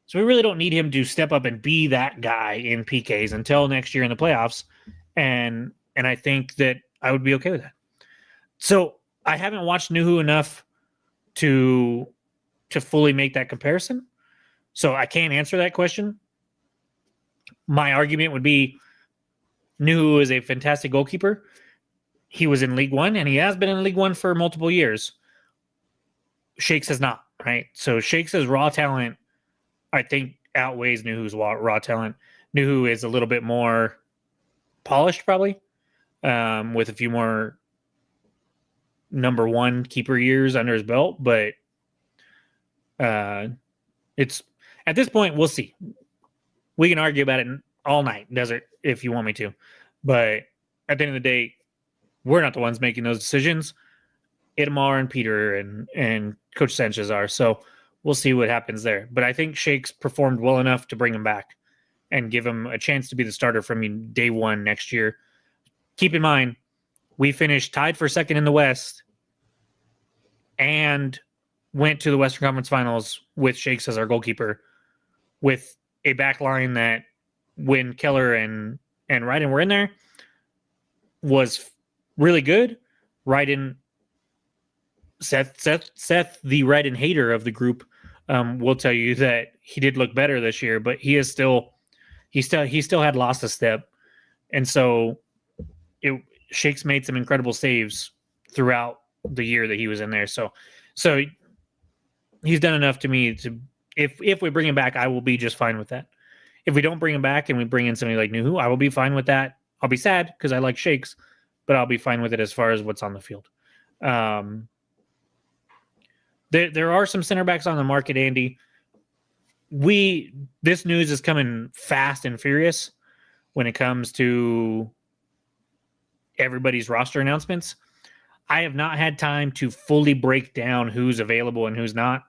So we really don't need him to step up and be that guy in PKs until next year in the playoffs. And I think that I would be okay with that. So I haven't watched Nuhu enough to fully make that comparison. So I can't answer that question. My argument would be Nuhu is a fantastic goalkeeper. He was in League One, and he has been in League One for multiple years. Shakes has not, right? So Shakes' raw talent, I think, outweighs Nuhu's raw talent. Nuhu is a little bit more polished, probably, with a few more number one keeper years under his belt. But it's at this point, we'll see. We can argue about it all night, Desert, if you want me to. But at the end of the day, we're not the ones making those decisions. Itamar and Peter and Coach Sanchez are. So we'll see what happens there. But I think Shakes performed well enough to bring him back and give him a chance to be the starter from day one next year. Keep in mind, we finished tied for second in the West and went to the Western Conference Finals with Shakes as our goalkeeper, with a back line that when Keller and Ryden were in there was really good. Ryden, Seth, the Ryden hater of the group, will tell you that he did look better this year, but he still had lost a step. And so Shakes made some incredible saves throughout the year that he was in there. So he's done enough to me to, if we bring him back, I will be just fine with that. If we don't bring him back and we bring in somebody like Nuhu, I will be fine with that. I'll be sad because I like Shakes, but I'll be fine with it as far as what's on the field. There are some center backs on the market, Andy. This news is coming fast and furious when it comes to everybody's roster announcements. I have not had time to fully break down who's available and who's not.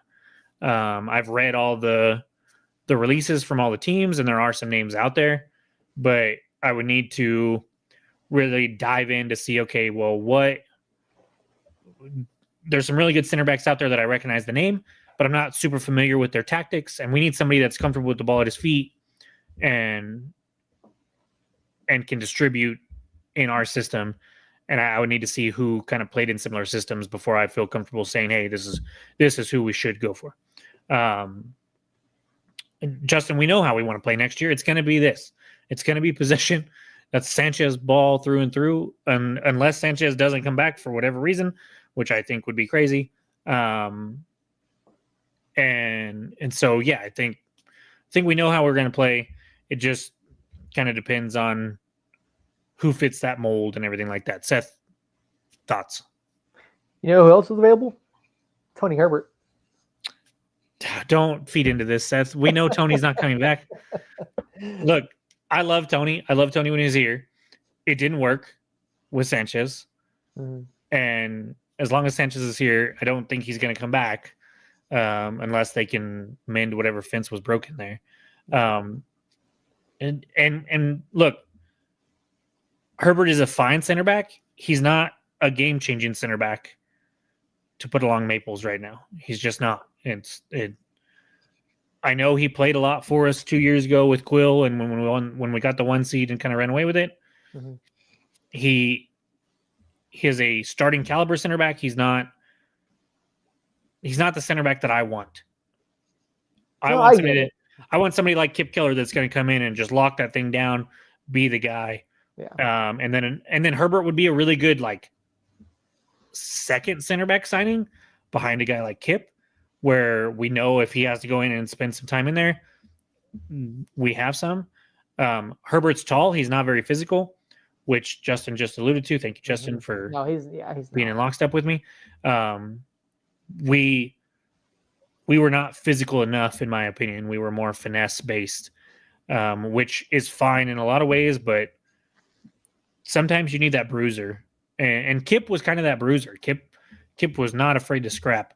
I've read all the releases from all the teams, and there are some names out there, but I would need to really dive in to see, okay, well, there's some really good center backs out there that I recognize the name, but I'm not super familiar with their tactics, and we need somebody that's comfortable with the ball at his feet and can distribute in our system. And I would need to see who kind of played in similar systems before I feel comfortable saying, hey, this is who we should go for. Justin, we know how we want to play next year. It's going to be this. It's going to be possession. That's Sanchez ball through and through, unless Sanchez doesn't come back for whatever reason, which I think would be crazy. And so, yeah, I think we know how we're going to play. It just kind of depends on who fits that mold and everything like that. Seth, thoughts? You know who else is available? Tony Herbert. Don't feed into this, Seth. We know Tony's not coming back. Look, I love Tony. I love Tony when he's here. It didn't work with Sanchez. Mm-hmm. And as long as Sanchez is here, I don't think he's going to come back unless they can mend whatever fence was broken there. And look, Herbert is a fine center back. He's not a game-changing center back to put along Maples right now. He's just not. I know he played a lot for us 2 years ago with Quill, and when we got the 1 seed and kind of ran away with it. Mm-hmm. He is a starting caliber center back. He's not the center back that I want. I want somebody like Kip Keller that's going to come in and just lock that thing down, be the guy, Yeah. And then Herbert would be a really good like second center back signing behind a guy like Kip, where we know if he has to go in and spend some time in there, we have some. Herbert's tall. He's not very physical, which Justin just alluded to. Thank you, Justin, for No, he's being not. in lockstep with me. We were not physical enough, in my opinion. We were more finesse based, which is fine in a lot of ways, but sometimes you need that bruiser. And Kip was kind of that bruiser. Kip was not afraid to scrap.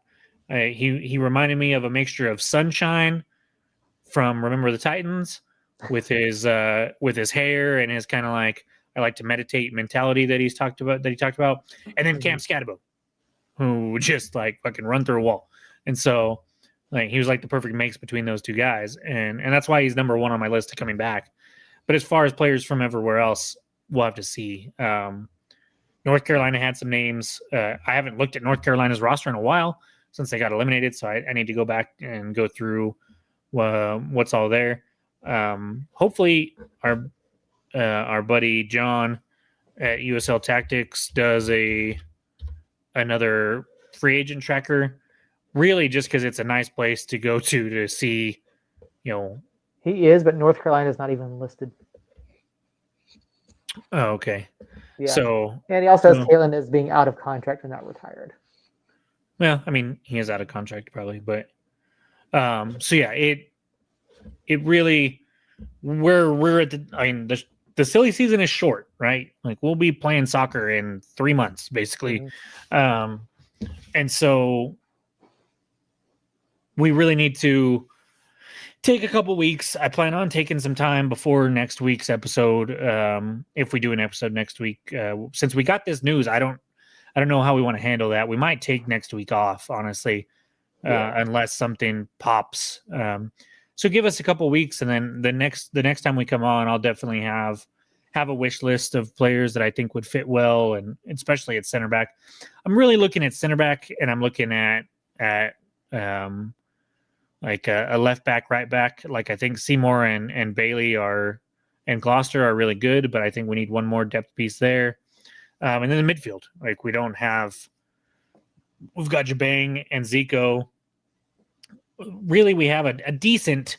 He reminded me of a mixture of Sunshine from Remember the Titans with his hair and his kind of like I like to meditate mentality that he talked about, and then Cam Scatabo, who would just like fucking run through a wall. And so like he was like the perfect mix between those two guys, and that's why he's number one on my list of coming back. But as far as players from everywhere else, we'll have to see. North Carolina had some names. I haven't looked at North Carolina's roster in a while since they got eliminated, so I need to go back and go through what's all there. Hopefully, our buddy John at USL Tactics does another free agent tracker. Really, just because it's a nice place to go to see, He is, but North Carolina is not even listed. Oh, okay. Yeah. So, and he also has Kalen as being out of contract and not retired. Well, I mean, he is out of contract probably, but so yeah, it really we're at the silly season is short, right? Like we'll be playing soccer in 3 months basically. And so we really need to take a couple weeks. I plan on taking some time before next week's episode. If we do an episode next week, since we got this news, I don't know how we want to handle that. We might take next week off, honestly, unless something pops. So give us a couple weeks, and then the next time we come on, I'll definitely have a wish list of players that I think would fit well, and especially at center back. I'm really looking at center back, and I'm looking at like a left back, right back. Like I think Seymour and Bailey and Gloucester are really good, but I think we need one more depth piece there. And then the midfield, like we've got Jabang and Zico. Really, we have a decent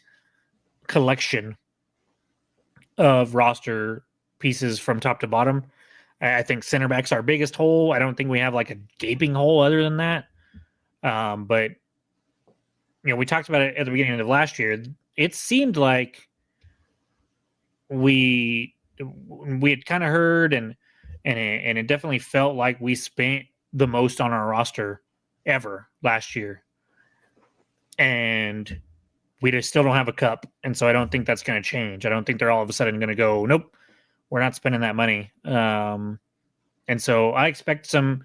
collection of roster pieces from top to bottom. I think center back's our biggest hole. I don't think we have like a gaping hole other than that. But we talked about it at the beginning of last year. It seemed like we had kind of heard and it definitely felt like we spent the most on our roster ever last year. And we just still don't have a cup. And so I don't think that's going to change. I don't think they're all of a sudden going to go, nope, we're not spending that money. And so I expect some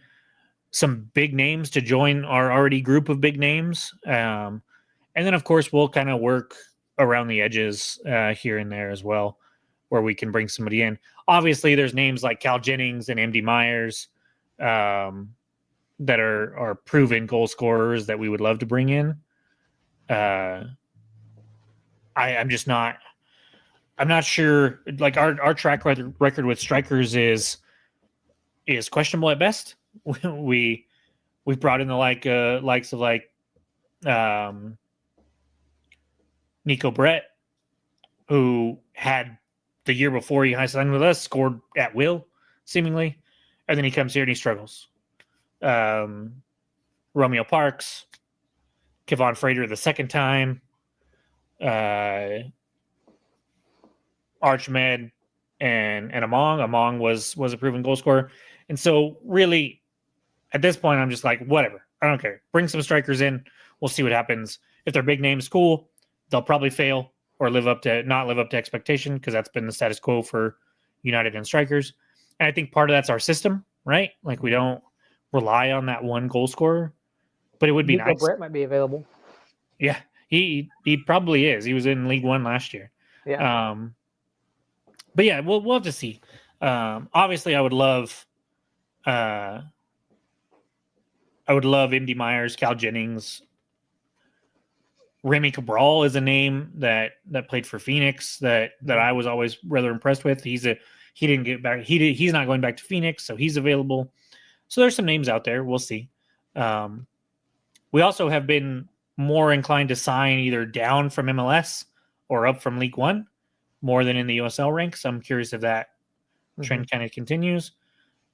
big names to join our already group of big names. And then, of course, we'll kind of work around the edges here and there as well, where we can bring somebody in. Obviously, there's names like Cal Jennings and MD Myers that are proven goal scorers that we would love to bring in. I'm not sure. Like our track record with strikers is questionable at best. We've brought in the likes of Nico Brett, who had the year before he signed with us, scored at will, seemingly. And then he comes here and he struggles. Romeo Parks, Kevon Frater the second time, Archmed, and Among. Among was a proven goal scorer. And so really, at this point, I'm just like, whatever. I don't care. Bring some strikers in. We'll see what happens. If they're big names, cool. They'll probably fail or not live up to expectation, because that's been the status quo for United and strikers. And I think part of that's our system, right? Like we don't rely on that one goal scorer, but it would be nice. Brett might be available. Yeah, he probably is. He was in League One last year. Yeah. But yeah, we'll have to see. Obviously, I would love Indy Myers, Cal Jennings. Remy Cabral is a name that played for Phoenix that I was always rather impressed with. He's He didn't get back. He's not going back to Phoenix, so he's available. So there's some names out there. We'll see. We also have been more inclined to sign either down from MLS or up from League One more than in the USL ranks. I'm curious if that trend kind of continues.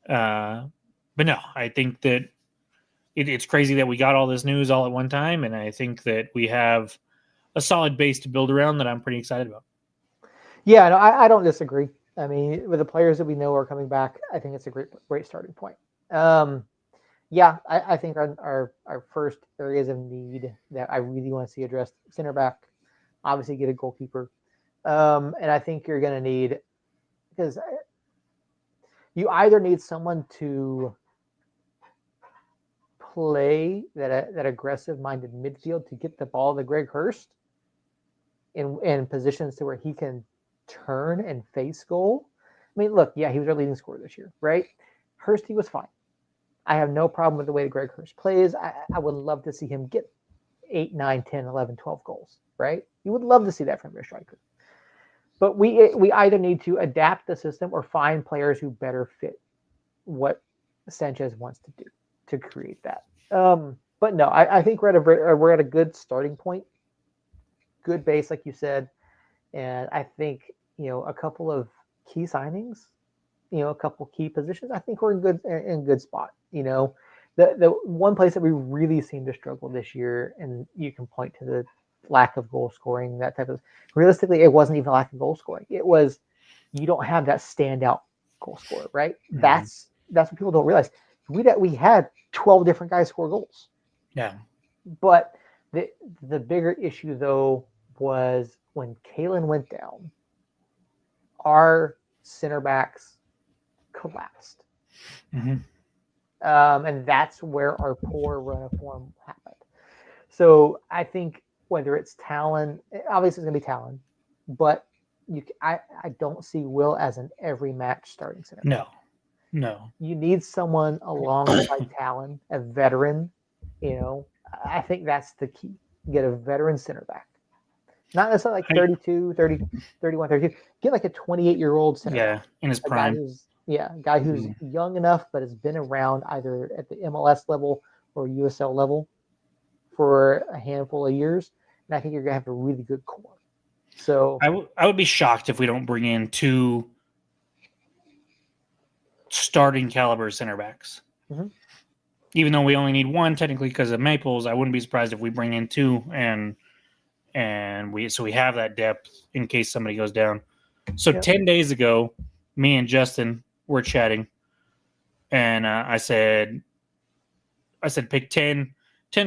But no, I think that it's crazy that we got all this news all at one time, and I think that we have a solid base to build around that I'm pretty excited about. Yeah, no, I don't disagree. I mean, with the players that we know are coming back, I think it's a great starting point. Yeah, I think our first areas of need that I really want to see addressed: center back, obviously get a goalkeeper, and I think you're going to need, because you either need someone to play that aggressive-minded midfield to get the ball to Greg Hurst in positions to where he can turn and face goal. I mean, look, yeah, he was our leading scorer this year, right? Hurst, he was fine. I have no problem with the way that Greg Hurst plays. I would love to see him get 8, 9, 10, 11, 12 goals, right? You would love to see that from your striker. But we either need to adapt the system or find players who better fit what Sanchez wants to do to create that. But no, I think we're at a good starting point, good base, like you said. And I think, a couple of key signings, a couple key positions, I think we're in good spot. The one place that we really seem to struggle this year, and you can point to the lack of goal scoring, that type of, realistically, it wasn't even a lack of goal scoring. It was, you don't have that standout goal scorer, right? Mm-hmm. That's what people don't realize. We had 12 different guys score goals. Yeah. But the bigger issue, though, was when Kalen went down, our center backs collapsed. Mm-hmm. And that's where our poor run of form happened. So I think whether it's Talon, obviously it's going to be Talon, but I don't see Will as an every match starting center back. No. You need someone alongside Talon, a veteran. I think that's the key. Get a veteran center back. Not necessarily like 32, 30, 31, 32. Get like a 28-year-old center back. In his prime. A guy who's young enough but has been around either at the MLS level or USL level for a handful of years. And I think you're going to have a really good core. So I would be shocked if we don't bring in 2 starting caliber center backs. Mm-hmm. Even though we only need 1 technically because of Maples, I wouldn't be surprised if we bring in 2 and we have that depth in case somebody goes down. So 10 days ago, me and Justin were chatting, and I said pick 10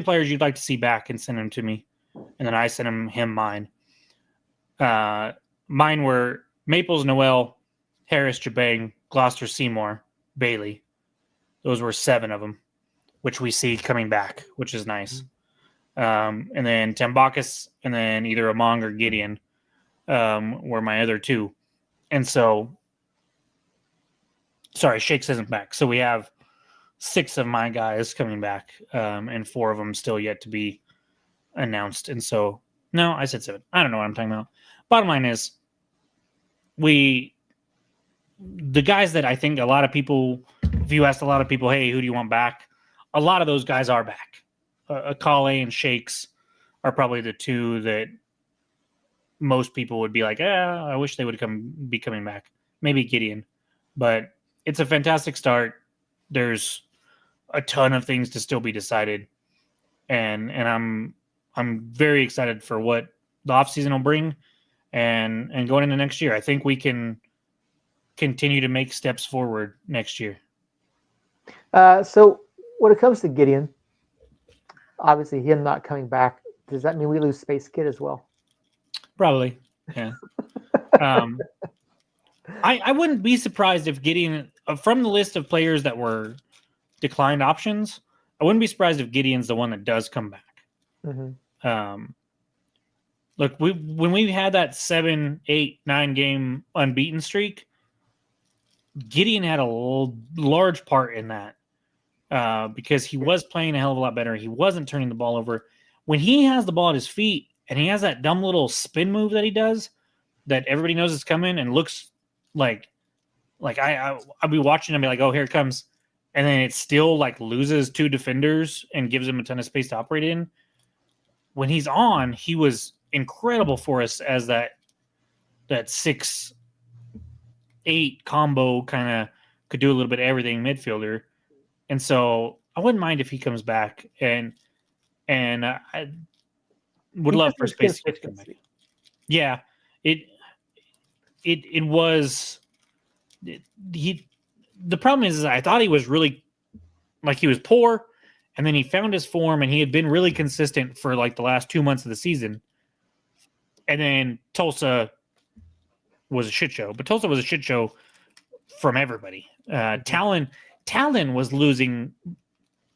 players you'd like to see back and send them to me, and then I sent him mine. Mine were Maples, Noel, Harris, Jabang, Gloucester, Seymour, Bailey. Those were 7 of them, which we see coming back, which is nice. And then Tambakis, and then either Among or Gideon were my other 2. And so, sorry, Shakes isn't back. So we have 6 of my guys coming back, and 4 of them still yet to be announced. And so, no, I said 7. I don't know what I'm talking about. Bottom line is, the guys that I think a lot of people, if you asked a lot of people, hey, who do you want back? A lot of those guys are back. Akale and Shakes are probably the 2 that most people would be like, I wish they would be coming back. Maybe Gideon. But it's a fantastic start. There's a ton of things to still be decided. And I'm very excited for what the offseason will bring and going into next year. I think we can continue to make steps forward next year. So when it comes to Gideon, obviously him not coming back, does that mean we lose Space Kid as well? Probably, yeah. I wouldn't be surprised if Gideon, from the list of players that were declined options, I wouldn't be surprised if Gideon's the one that does come back. Mm-hmm. Look, when we had that 7, 8, 9 game unbeaten streak, Gideon had a large part in that because he was playing a hell of a lot better. He wasn't turning the ball over. When he has the ball at his feet and he has that dumb little spin move that he does that everybody knows is coming and looks like Like I'll be watching and be like, oh, here it comes, and then it still like loses 2 defenders and gives him a ton of space to operate in. When he's on, he was incredible for us as that 6-8 combo, kind of could do a little bit of everything midfielder. And so I wouldn't mind if he comes back, and I would love for Space to come back. Yeah, it was. The problem is I thought he was really, like, he was poor, and then he found his form, and he had been really consistent for like the last 2 months of the season. And then Tulsa was a shit show, but Tulsa was a shit show from everybody. Talon was losing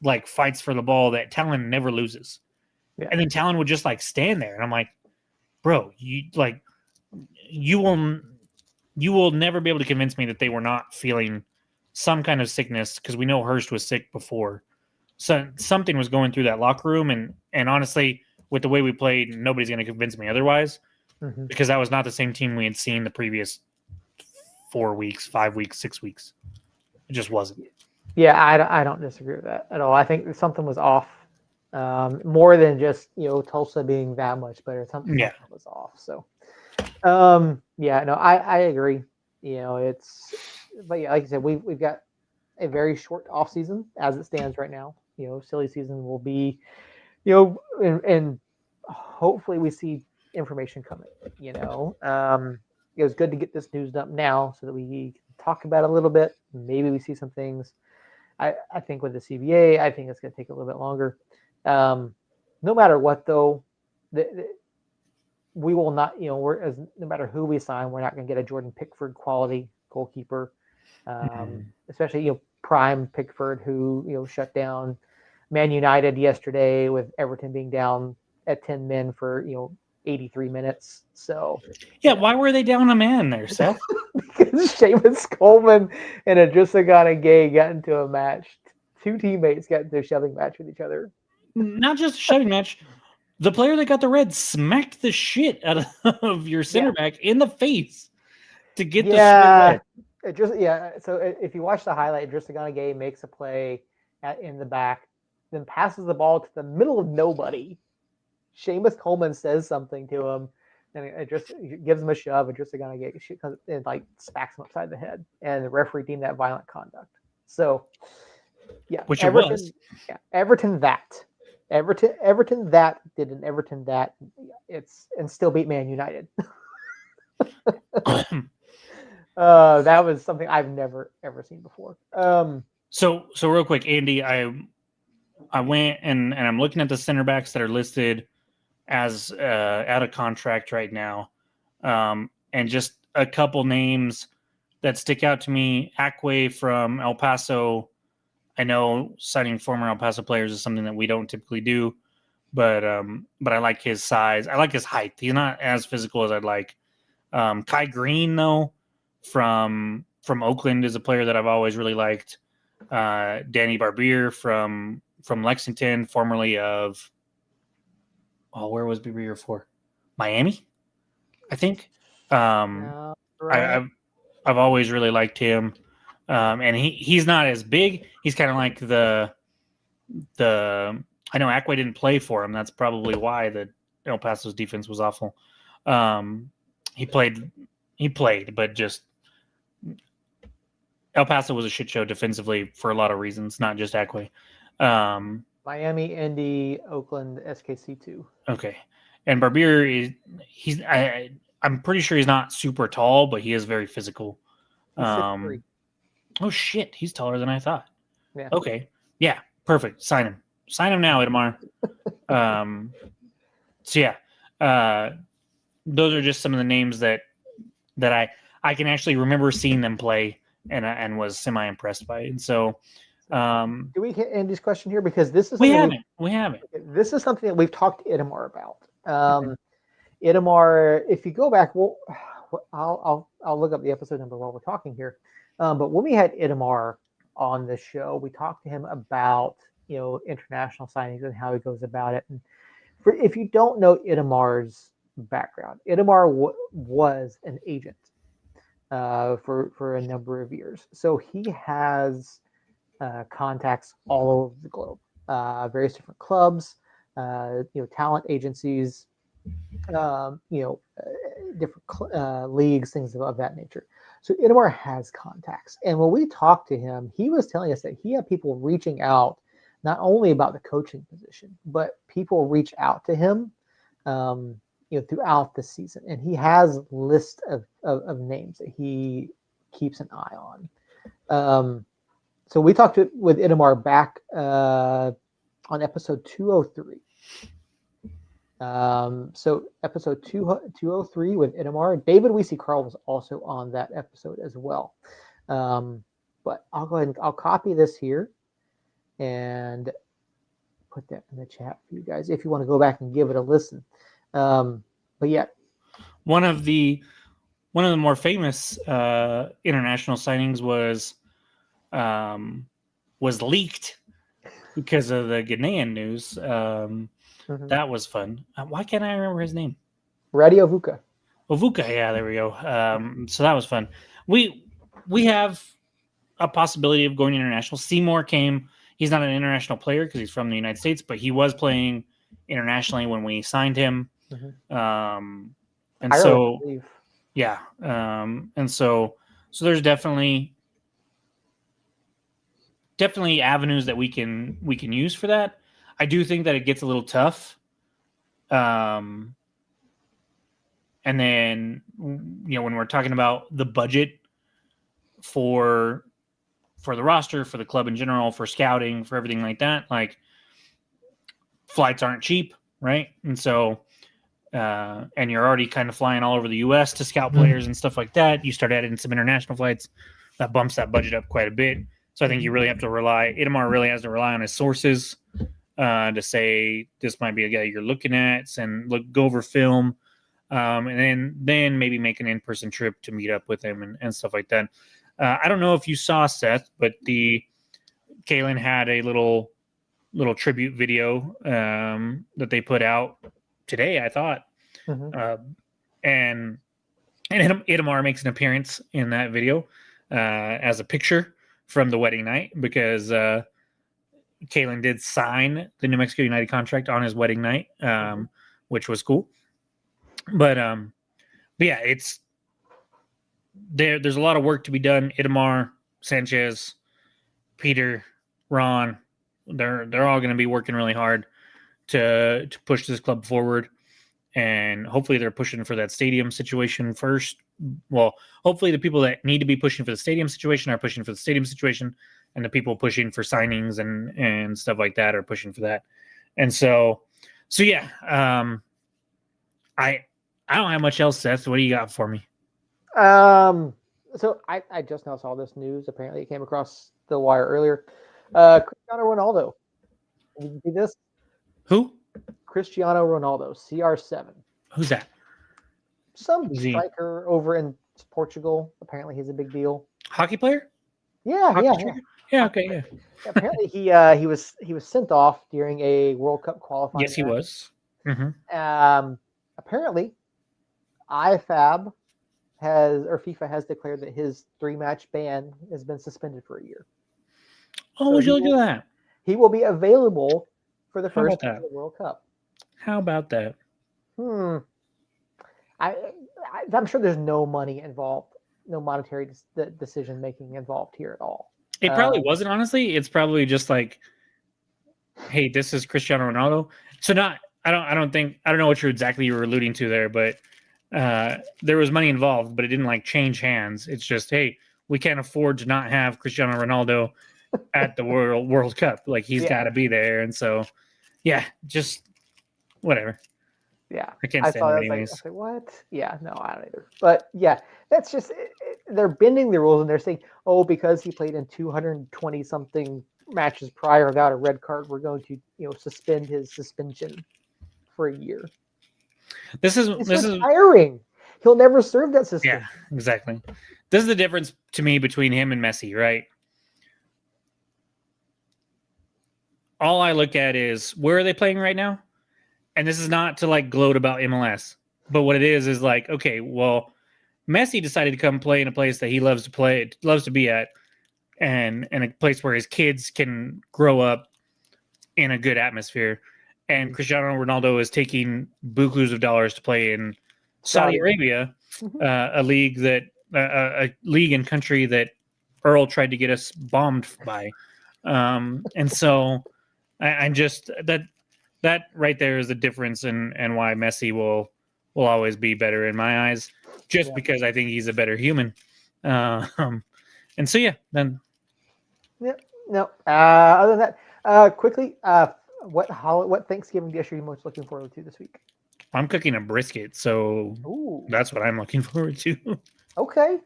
like fights for the ball that Talon never loses. Yeah. And then Talon would just like stand there, and I'm like, bro, you will never be able to convince me that they were not feeling some kind of sickness, because we know Hurst was sick before. So something was going through that locker room, and honestly, with the way we played, nobody's going to convince me otherwise, because that was not the same team we had seen the previous 4 weeks, 5 weeks, 6 weeks. It just wasn't. Yeah, I don't disagree with that at all. I think something was off, more than just Tulsa being that much better. Something was off. So, I agree. But yeah, like I said, we've got a very short off season as it stands right now. Silly season will be, and hopefully we see information coming. It was good to get this news up now so that we can talk about it a little bit. Maybe we see some things. I think with the CBA, I think it's going to take a little bit longer. No matter what, though, we will not. No matter who we sign, we're not going to get a Jordan Pickford quality goalkeeper, especially prime Pickford, who shut down Man United yesterday with Everton being down at 10 men for 83 minutes. So why were they down a man there, Seth? Because Seamus Coleman and Idrissa Gana Gay got into a match. 2 teammates got into a shoving match with each other. Not just a shoving match. The player that got the red smacked the shit out of your center back in the face to get the red. So if you watch the highlight, Idrissa Gana Gay makes a play in the back, then passes the ball to the middle of nobody. Seamus Coleman says something to him, and it just gives him a shove. And just gonna get shit and like smacks him upside the head. And the referee deemed that violent conduct. So, yeah, which Everton, it was. Yeah, Everton that did an Everton that and still beat Man United. That was something I've never ever seen before. So real quick, Andy, I went and I'm looking at the center backs that are listed as out of contract right now, and just a couple names that stick out to me. Acquay from El Paso. I know signing former El Paso players is something that we don't typically do, but I like his size. I like his height. He's not as physical as I'd like. Kai Green, though, from Oakland, is a player that I've always really liked. Danny Barbier from Lexington, formerly of where was Barbier for? Miami, I think. Right. I've always really liked him, and he's not as big. He's kind of like the. I know Acquay didn't play for him. That's probably why the El Paso's defense was awful. He played, but just El Paso was a shit show defensively for a lot of reasons, not just Acquay. Miami, Indy, Oakland, SKC2. Okay, and Barbier I'm pretty sure he's not super tall, but he is very physical. He's 6'3". Oh shit, he's taller than I thought. Yeah. Okay. Yeah. Perfect. Sign him now, Itamar. Those are just some of the names that I can actually remember seeing them play and was semi impressed by. And so, do we hit Andy's question here? Because this is we haven't. This is something that we've talked to Itamar about. Itamar, if you go back, I'll look up the episode number while we're talking here. But when we had Itamar on the show, we talked to him about international signings and how he goes about it. And if you don't know Itamar's background, Itamar was an agent for a number of years. So he has contacts all over the globe, various different clubs, talent agencies, different leagues, things of that nature. So Inmar has contacts, and when we talked to him, he was telling us that he had people reaching out, not only about the coaching position, but people reach out to him, throughout the season, and he has list of names that he keeps an eye on. So we talked with Inmar back on episode 203. So episode 203 with Inmar. David Weesey Carl was also on that episode as well. But I'll go ahead and I'll copy this here and put that in the chat for you guys if you want to go back and give it a listen. But yeah, one of the more famous international signings was leaked because of the Ghanaian news. That was fun. Why can't I remember his name? Radio Vuka. Ovuka, yeah, there we go. So that was fun. We have a possibility of going international. Seymour came. He's not an international player because he's from the United States, but he was playing internationally when we signed him. And Ireland, so, I believe. yeah. And so there's definitely avenues that we can use for that. I do think that it gets a little tough. And then, when we're talking about the budget for the roster, for the club in general, for scouting, for everything like that, like flights aren't cheap, right? And so, and you're already kind of flying all over the U.S. to scout players and stuff like that. You start adding some international flights, that bumps that budget up quite a bit. So I think you really have to Itamar really has to rely on his sources to say this might be a guy you're looking at, and go over film, and then maybe make an in-person trip to meet up with him and stuff like that. I don't know if you saw, Seth, but Kalen had a little tribute video that they put out today, I thought. And Itamar makes an appearance in that video as a picture from the wedding night, because Kalen did sign the New Mexico United contract on his wedding night, which was cool. But yeah, it's there's a lot of work to be done. Itamar, Sanchez, Peter, Ron, they're all going to be working really hard to push this club forward, and hopefully they're pushing for that stadium situation first. Well, hopefully the people that need to be pushing for the stadium situation are pushing for the stadium situation, and the people pushing for signings and stuff like that are pushing for that. And so yeah, I don't have much else, Seth. What do you got for me? So I just now saw this news. Apparently, it came across the wire earlier. Cristiano Ronaldo. Did you see this? Who? Cristiano Ronaldo, CR7. Who's that? Some striker over in Portugal. Apparently, he's a big deal. Hockey player? Yeah. Okay, yeah. Apparently, he was sent off during a World Cup qualifying. Yes, he was. Apparently, FIFA has declared that his 3-match ban has been suspended for a year. Oh, would you look at that? He will be available for the first time in the World Cup. How about that? I'm sure there's no money involved, no monetary decision making involved here at all. It probably wasn't, honestly. It's probably just like, hey, this is Cristiano Ronaldo. So I don't know what you were alluding to there, but there was money involved, but it didn't like change hands. It's just, hey, we can't afford to not have Cristiano Ronaldo at the World Cup. Like, he's got to be there. And so, yeah, just whatever. Yeah, I can't stand it anyways. I was like, what? Yeah, no, I don't either. But yeah, that's just they're bending the rules, and they're saying, oh, because he played in 220 something matches prior without a red card, we're going to suspend his suspension for a year. This is retiring. He'll never serve that suspension. Yeah, exactly. This is the difference to me between him and Messi, right? All I look at is, where are they playing right now? And this is not to like gloat about MLS, but what it is like, okay, well, Messi decided to come play in a place that he loves to be at, and a place where his kids can grow up in a good atmosphere. And Cristiano Ronaldo is taking bukus of dollars to play in Saudi Arabia, a league and country that Earl tried to get us bombed by. And so I just that right there is the difference and why Messi will always be better in my eyes, just because I think he's a better human. And so then. Yep. No. Other than that, quickly, what Thanksgiving dish are you most looking forward to this week? I'm cooking a brisket, so that's what I'm looking forward to. Okay,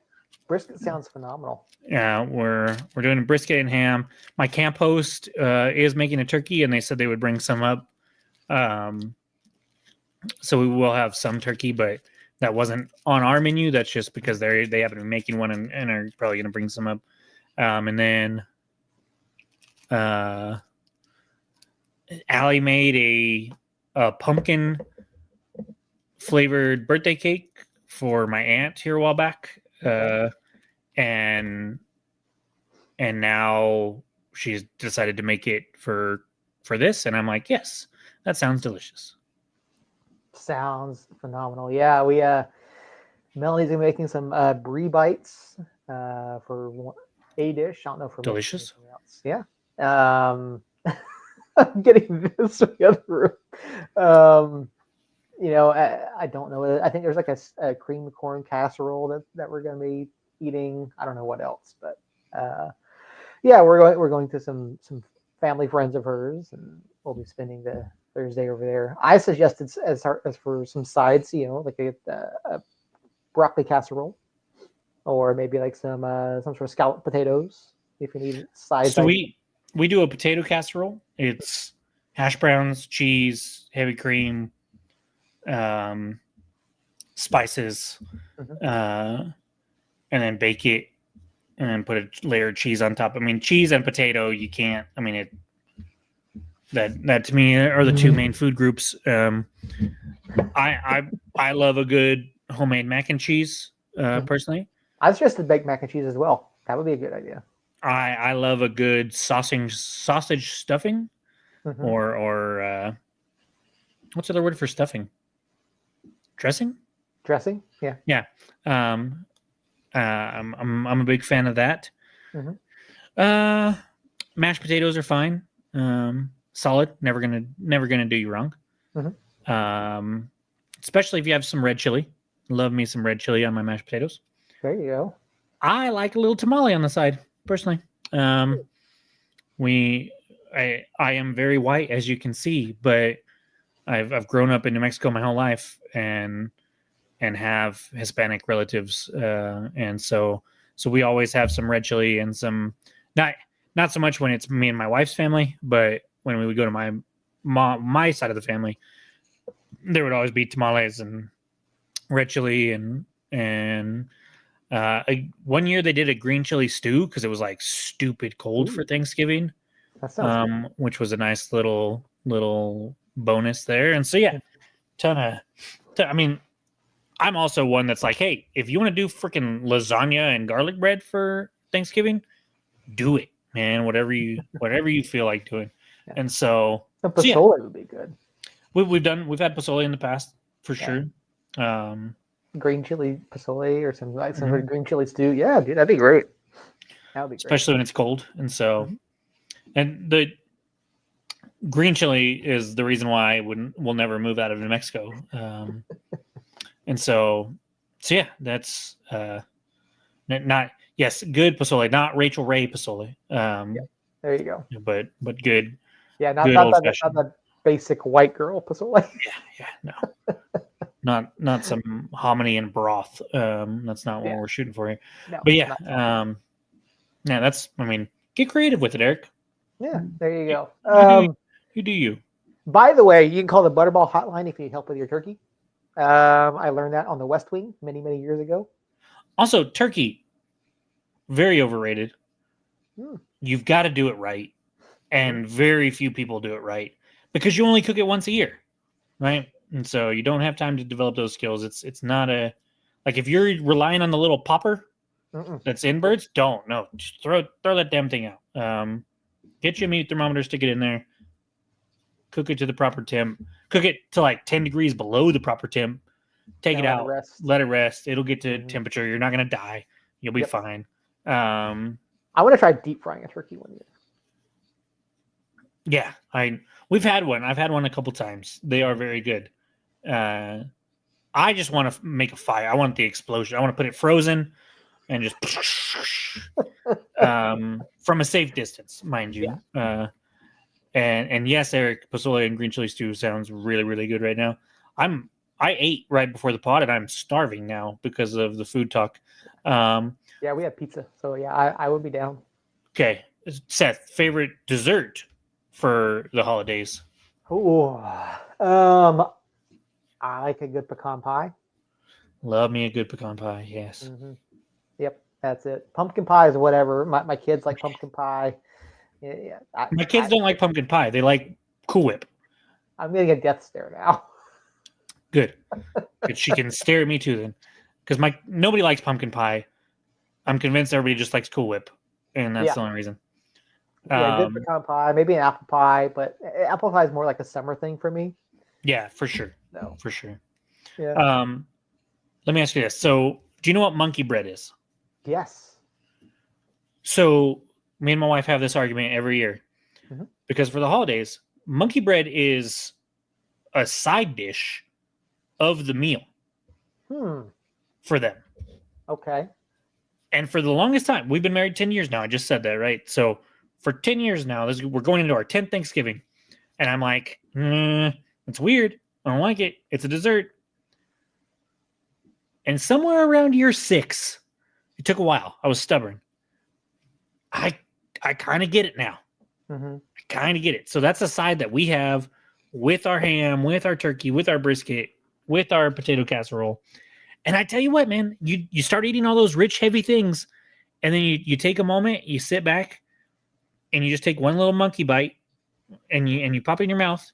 brisket sounds phenomenal. Yeah, we're doing a brisket and ham. My camp host is making a turkey, and they said they would bring some up. So we will have some turkey, but that wasn't on our menu. That's just because they haven't been making one and are probably going to bring some up. And then Allie made a pumpkin flavored birthday cake for my aunt here a while back. And now she's decided to make it for this, and I'm like, yes, that sounds delicious. Sounds phenomenal. Yeah, we Melanie's making some brie bites for a dish. I don't know for delicious. Else. Yeah. I'm getting this together. I don't know. I think there's like a cream corn casserole that we're going to be eating. I don't know what else, but we're going to some family friends of hers, and we'll be spending the Thursday over there. I suggested as for some sides, like a broccoli casserole, or maybe like some sort of scalloped potatoes if you need sides. So we do a potato casserole. It's hash browns, cheese, heavy cream, spices, and then bake it, and then put a layer of cheese on top. I mean, cheese and potato, you can't. I mean, that to me are the two main food groups. I love a good homemade mac and cheese. Personally, I suggested baked mac and cheese as well. That would be a good idea. I love a good sausage stuffing, or what's the other word for stuffing? Dressing. Yeah. I'm a big fan of that. Mashed potatoes are fine. Solid. Never gonna do you wrong. Especially if you have some red chili. Love me some red chili on my mashed potatoes. There you go. I like a little tamale on the side, personally. I am very white, as you can see, but I've grown up in New Mexico my whole life and have Hispanic relatives, and so we always have some red chili and some not so much when it's me and my wife's family, but when we would go to my side of the family, there would always be tamales and red chili and one year they did a green chili stew because it was like stupid cold for Thanksgiving. That sounds good. Which was a nice little bonus there. And so I mean, I'm also one that's like, hey, if you want to do freaking lasagna and garlic bread for Thanksgiving, do it, man. Whatever you feel like doing. Yeah. And so some pozole would be good. We've had pozole in the past for sure. Green chili pozole or some sort of green chili stew. Yeah, dude, that'd be great. That would be great. Especially when it's cold. And so and the green chili is the reason why we'll never move out of New Mexico. And so yeah, that's good pozole, not Rachel Ray pozole. There you go. But good. Yeah, not the basic white girl pozole. No. Not some hominy and broth. That's not what we're shooting for here. No, but that's. I mean, get creative with it, Eric. Yeah, there you go. You do you. By the way, you can call the Butterball hotline if you need help with your turkey. I learned that on the West Wing many years ago. Also, turkey, very overrated. You've got to do it right, and very few people do it right because you only cook it once a year, right? And so you don't have time to develop those skills. It's not a Like if you're relying on the little popper Mm-mm. that's in birds, don't. No, just throw that damn thing out. Get your meat thermometer, stick it in there, cook it to the proper temp, cook it to like 10 degrees below the proper temp, take it Let it out, rest. let it rest. It'll get to Mhm. temperature. You're not gonna die. You'll be Yep. fine. I want to try deep frying a turkey one year. Yeah, we've had one. I've had one a couple times. They are very good. I just want to make a fire. I want the explosion. I want to put it frozen and just from a safe distance, mind you. And yes, Eric, pozole and green chili stew sounds really, really good right now. I ate right before the pod and I'm starving now because of the food talk. Yeah, we have pizza, so yeah, I would be down. Okay, Seth, favorite dessert for the holidays? Oh, I like a good pecan pie. Love me a good pecan pie. Yes. Mm-hmm. Yep, that's it. Pumpkin pie is whatever. My kids like pumpkin pie. Yeah, My kids don't like pumpkin pie. They like Cool Whip. I'm getting a death stare now. Good. She can stare at me too then, because nobody likes pumpkin pie. I'm convinced everybody just likes Cool Whip, and that's the only reason. Yeah, good pecan pie, maybe an apple pie, but apple pie is more like a summer thing for me. Yeah, for sure. No, For sure. yeah. Let me ask you this. So, do you know what monkey bread is? Yes. So, me and my wife have this argument every year Mhm. because for the holidays, monkey bread is a side dish of the meal for them. Okay. And for the longest time, we've been married 10 years now. I just said that, right? So, for 10 years now, we're going into our 10th Thanksgiving. And I'm like, it's weird. I don't like it. It's a dessert. And somewhere around year 6, it took a while. I was stubborn. I kind of get it now. Mm-hmm. I kind of get it. So that's a side that we have with our ham, with our turkey, with our brisket, with our potato casserole. And I tell you what, man, you start eating all those rich, heavy things, and then you take a moment, you sit back, and you just take one little monkey bite, and you pop it in your mouth,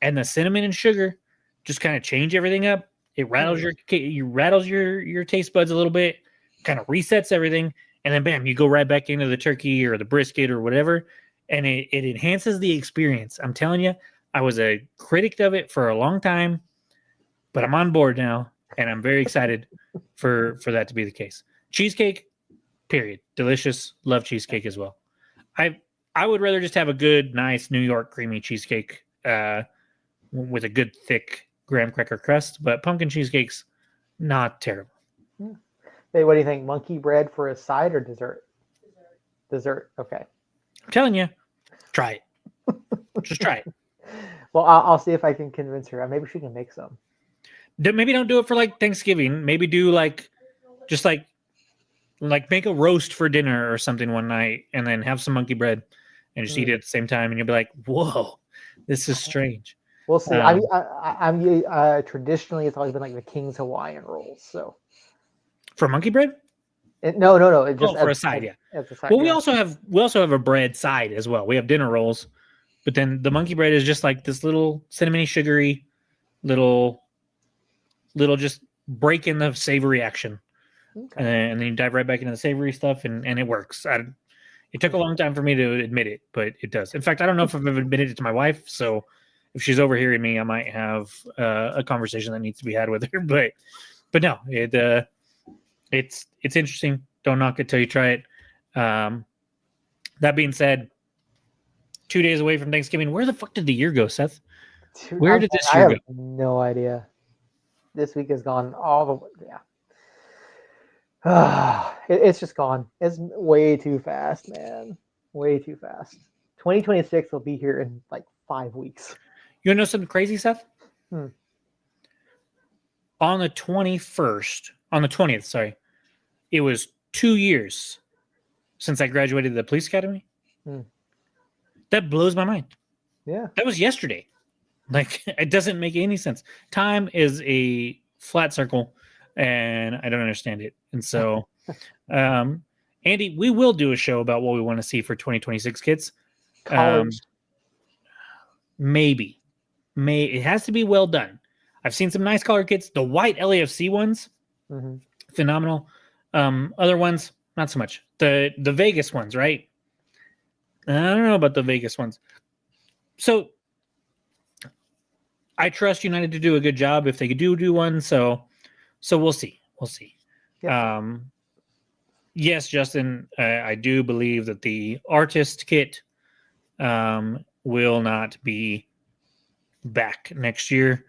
and the cinnamon and sugar just kind of change everything up. It rattles your taste buds a little bit, kind of resets everything, and then bam, you go right back into the turkey or the brisket or whatever, and it enhances the experience. I'm telling you, I was a critic of it for a long time, but I'm on board now, and I'm very excited for that to be the case. Cheesecake, period. Delicious. Love cheesecake as well. I would rather just have a good, nice New York creamy cheesecake with a good thick graham cracker crust, but pumpkin cheesecake's not terrible. Hey, what do you think? Monkey bread for a side or dessert? Dessert. Okay. I'm telling you, try it. Just try it. Well, I'll see if I can convince her. Maybe she can make some. Maybe don't do it for like Thanksgiving. Maybe do like make a roast for dinner or something one night, and then have some monkey bread and just eat it at the same time, and you'll be like, "Whoa, this is strange." We'll see. Traditionally, it's always been like the King's Hawaiian rolls. So for monkey bread? No. It just for a side, yeah. As a side, well, we also have a bread side as well. We have dinner rolls, but then the monkey bread is just like this little cinnamony, sugary, little just break in the savory action. Okay. And then you dive right back into the savory stuff, and it works. It took a long time for me to admit it, but it does. In fact, I don't know if I've ever admitted it to my wife, so if she's overhearing me, I might have a conversation that needs to be had with her. But no, it's interesting. Don't knock it till you try it. That being said, 2 days away from Thanksgiving, where the fuck did the year go, Seth? Where did this year go? No idea. This week has gone all the way. Yeah. It's just gone. It's way too fast, man. Way too fast. 2026 will be here in like 5 weeks. You want to know something crazy, Seth? On the 20th, sorry, it was 2 years since I graduated the police academy. That blows my mind. Yeah. That was yesterday. Like, it doesn't make any sense. Time is a flat circle, and I don't understand it. And so, Andy, we will do a show about what we want to see for 2026 kids. College. Maybe. It has to be well done. I've seen some nice color kits. The white LAFC ones, Mm-hmm. phenomenal. Other ones, not so much. The Vegas ones, right? I don't know about the Vegas ones. So I trust United to do a good job if they do one. So we'll see. We'll see. Yep. Yes, Justin, I do believe that the artist kit will not be back next year.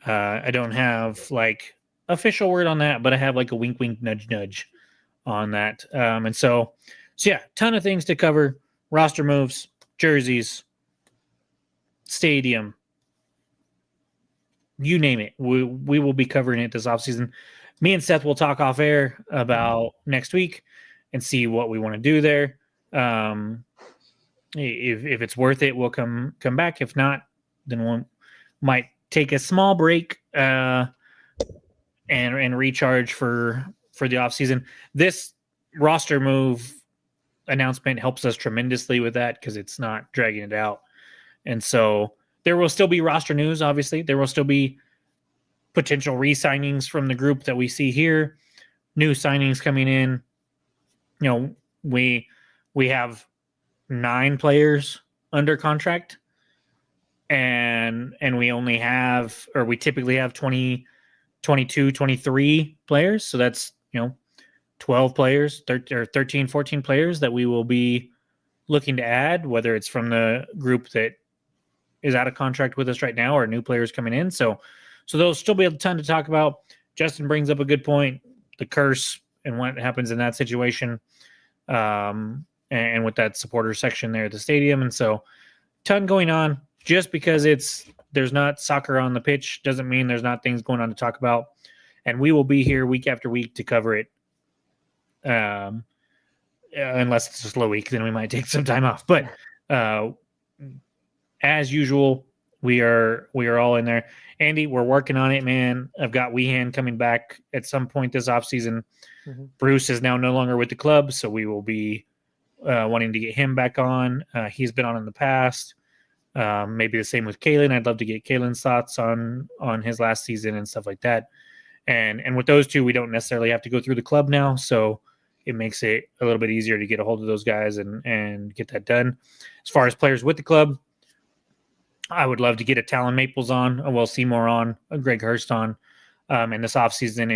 I don't have like official word on that, but I have like a wink, wink, nudge, nudge on that. And so yeah, ton of things to cover: roster moves, jerseys, stadium, you name it. We will be covering it this offseason. Me and Seth will talk off air about next week and see what we want to do there. If it's worth it, we'll come back. If not, then we might take a small break and recharge for the offseason. This roster move announcement helps us tremendously with that because it's not dragging it out. And so there will still be roster news, obviously. There will still be potential re-signings from the group that we see here, new signings coming in. You know, we have 9 players under contract, and we only have, or we typically have 20, 22, 23 players. So that's, 12 players, 13, 14 players that we will be looking to add, whether it's from the group that is out of contract with us right now or new players coming in. So there'll still be a ton to talk about. Justin brings up a good point, the curse and what happens in that situation, and with that supporter section there at the stadium. And so ton going on. Just because there's not soccer on the pitch doesn't mean there's not things going on to talk about. And we will be here week after week to cover it. Unless it's a slow week, then we might take some time off. But as usual, we are all in there. Andy, we're working on it, man. I've got Weehan coming back at some point this offseason. Mm-hmm. Bruce is now no longer with the club, so we will be wanting to get him back on. He's been on in the past. Maybe the same with Kalen. I'd love to get Kalen's thoughts on his last season and stuff like that. And with those two, we don't necessarily have to go through the club now, so it makes it a little bit easier to get a hold of those guys and get that done. As far as players with the club, I would love to get a Talon Maples on, a Will Seymour on, a Greg Hurst on. And this offseason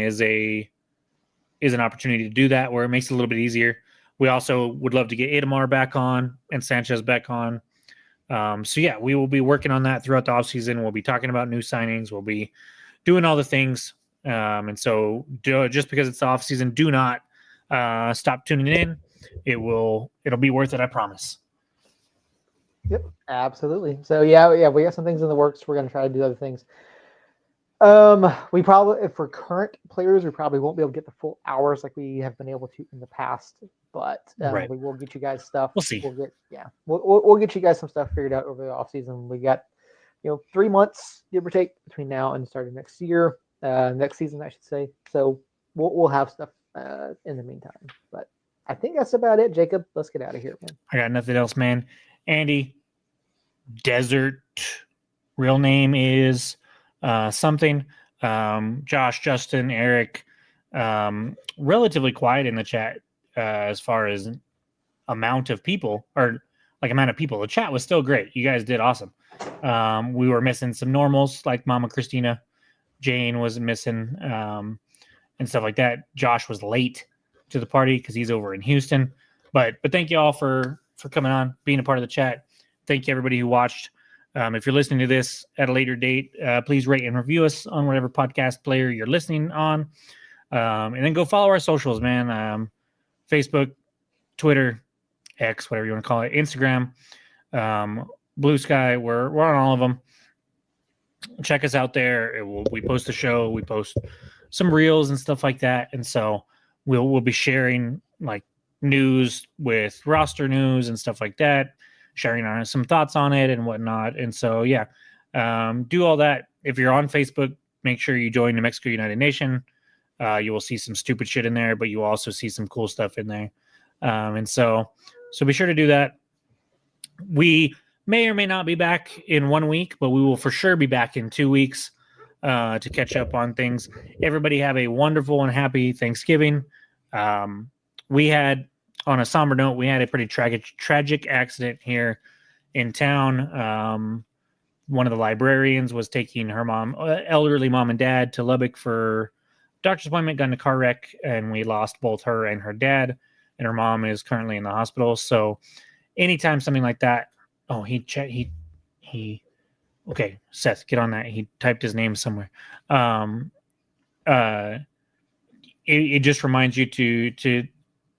is an opportunity to do that where it makes it a little bit easier. We also would love to get Idamar back on and Sanchez back on. So yeah, we will be working on that throughout the offseason. We'll be talking about new signings. We'll be doing all the things. And so just because it's the offseason, do not stop tuning in. It'll be worth it, I promise. Yep, absolutely. So yeah, we got some things in the works. We're gonna try to do other things. We probably, if for current players, we probably won't be able to get the full hours like we have been able to in the past. But Right. we will get you guys stuff. We'll see. We'll get you guys some stuff figured out over the off season. We got 3 months give or take between now and starting next season, I should say. So we'll have stuff in the meantime. But I think that's about it, Jacob. Let's get out of here, man. I got nothing else, man. Andy, Desert, real name is something. Josh, Justin, Eric, relatively quiet in the chat as far as amount of people. The chat was still great. You guys did awesome. We were missing some normals like Mama Christina. Jane was missing and stuff like that. Josh was late to the party because he's over in Houston. But thank you all for coming on, being a part of the chat. Thank you, everybody who watched. If you're listening to this at a later date, please rate and review us on whatever podcast player you're listening on. And then go follow our socials, man. Facebook, Twitter, X, whatever you want to call it, Instagram, Blue Sky. We're on all of them. Check us out there. We post the show. We post some reels and stuff like that. And so we'll be sharing like news with roster news and stuff like that, sharing on some thoughts on it and whatnot. And so, yeah, do all that. If you're on Facebook, make sure you join New Mexico United Nation. You will see some stupid shit in there, but you will also see some cool stuff in there. And so be sure to do that. We may or may not be back in 1 week, but we will for sure be back in 2 weeks. to catch up on things. Everybody have a wonderful and happy Thanksgiving. We had, on a somber note, we had a pretty tragic accident here in town. One of the librarians was taking her elderly mom and dad to Lubbock for doctor's appointment, got in a car wreck, and we lost both her and her dad. And her mom is currently in the hospital. So anytime something like that, okay, Seth, get on that. He typed his name somewhere. It just reminds you to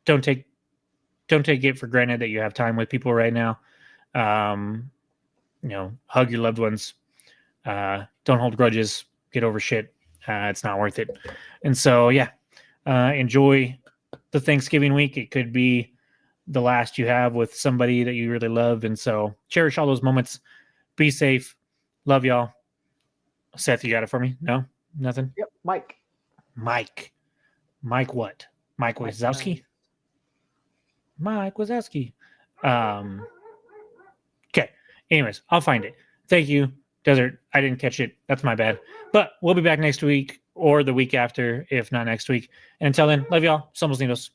don't take it for granted that you have time with people right now. Hug your loved ones. Don't hold grudges. Get over shit. It's not worth it. And so, enjoy the Thanksgiving week. It could be the last you have with somebody that you really love. And so cherish all those moments. Be safe. Love y'all. Seth, you got it for me? No? Nothing? Yep. Mike what? Mike Wazowski? Mike Wazowski. Okay. Anyways, I'll find it. Thank you, Desert. I didn't catch it. That's my bad. But we'll be back next week or the week after, if not next week. And until then, love y'all. Somos Nidos.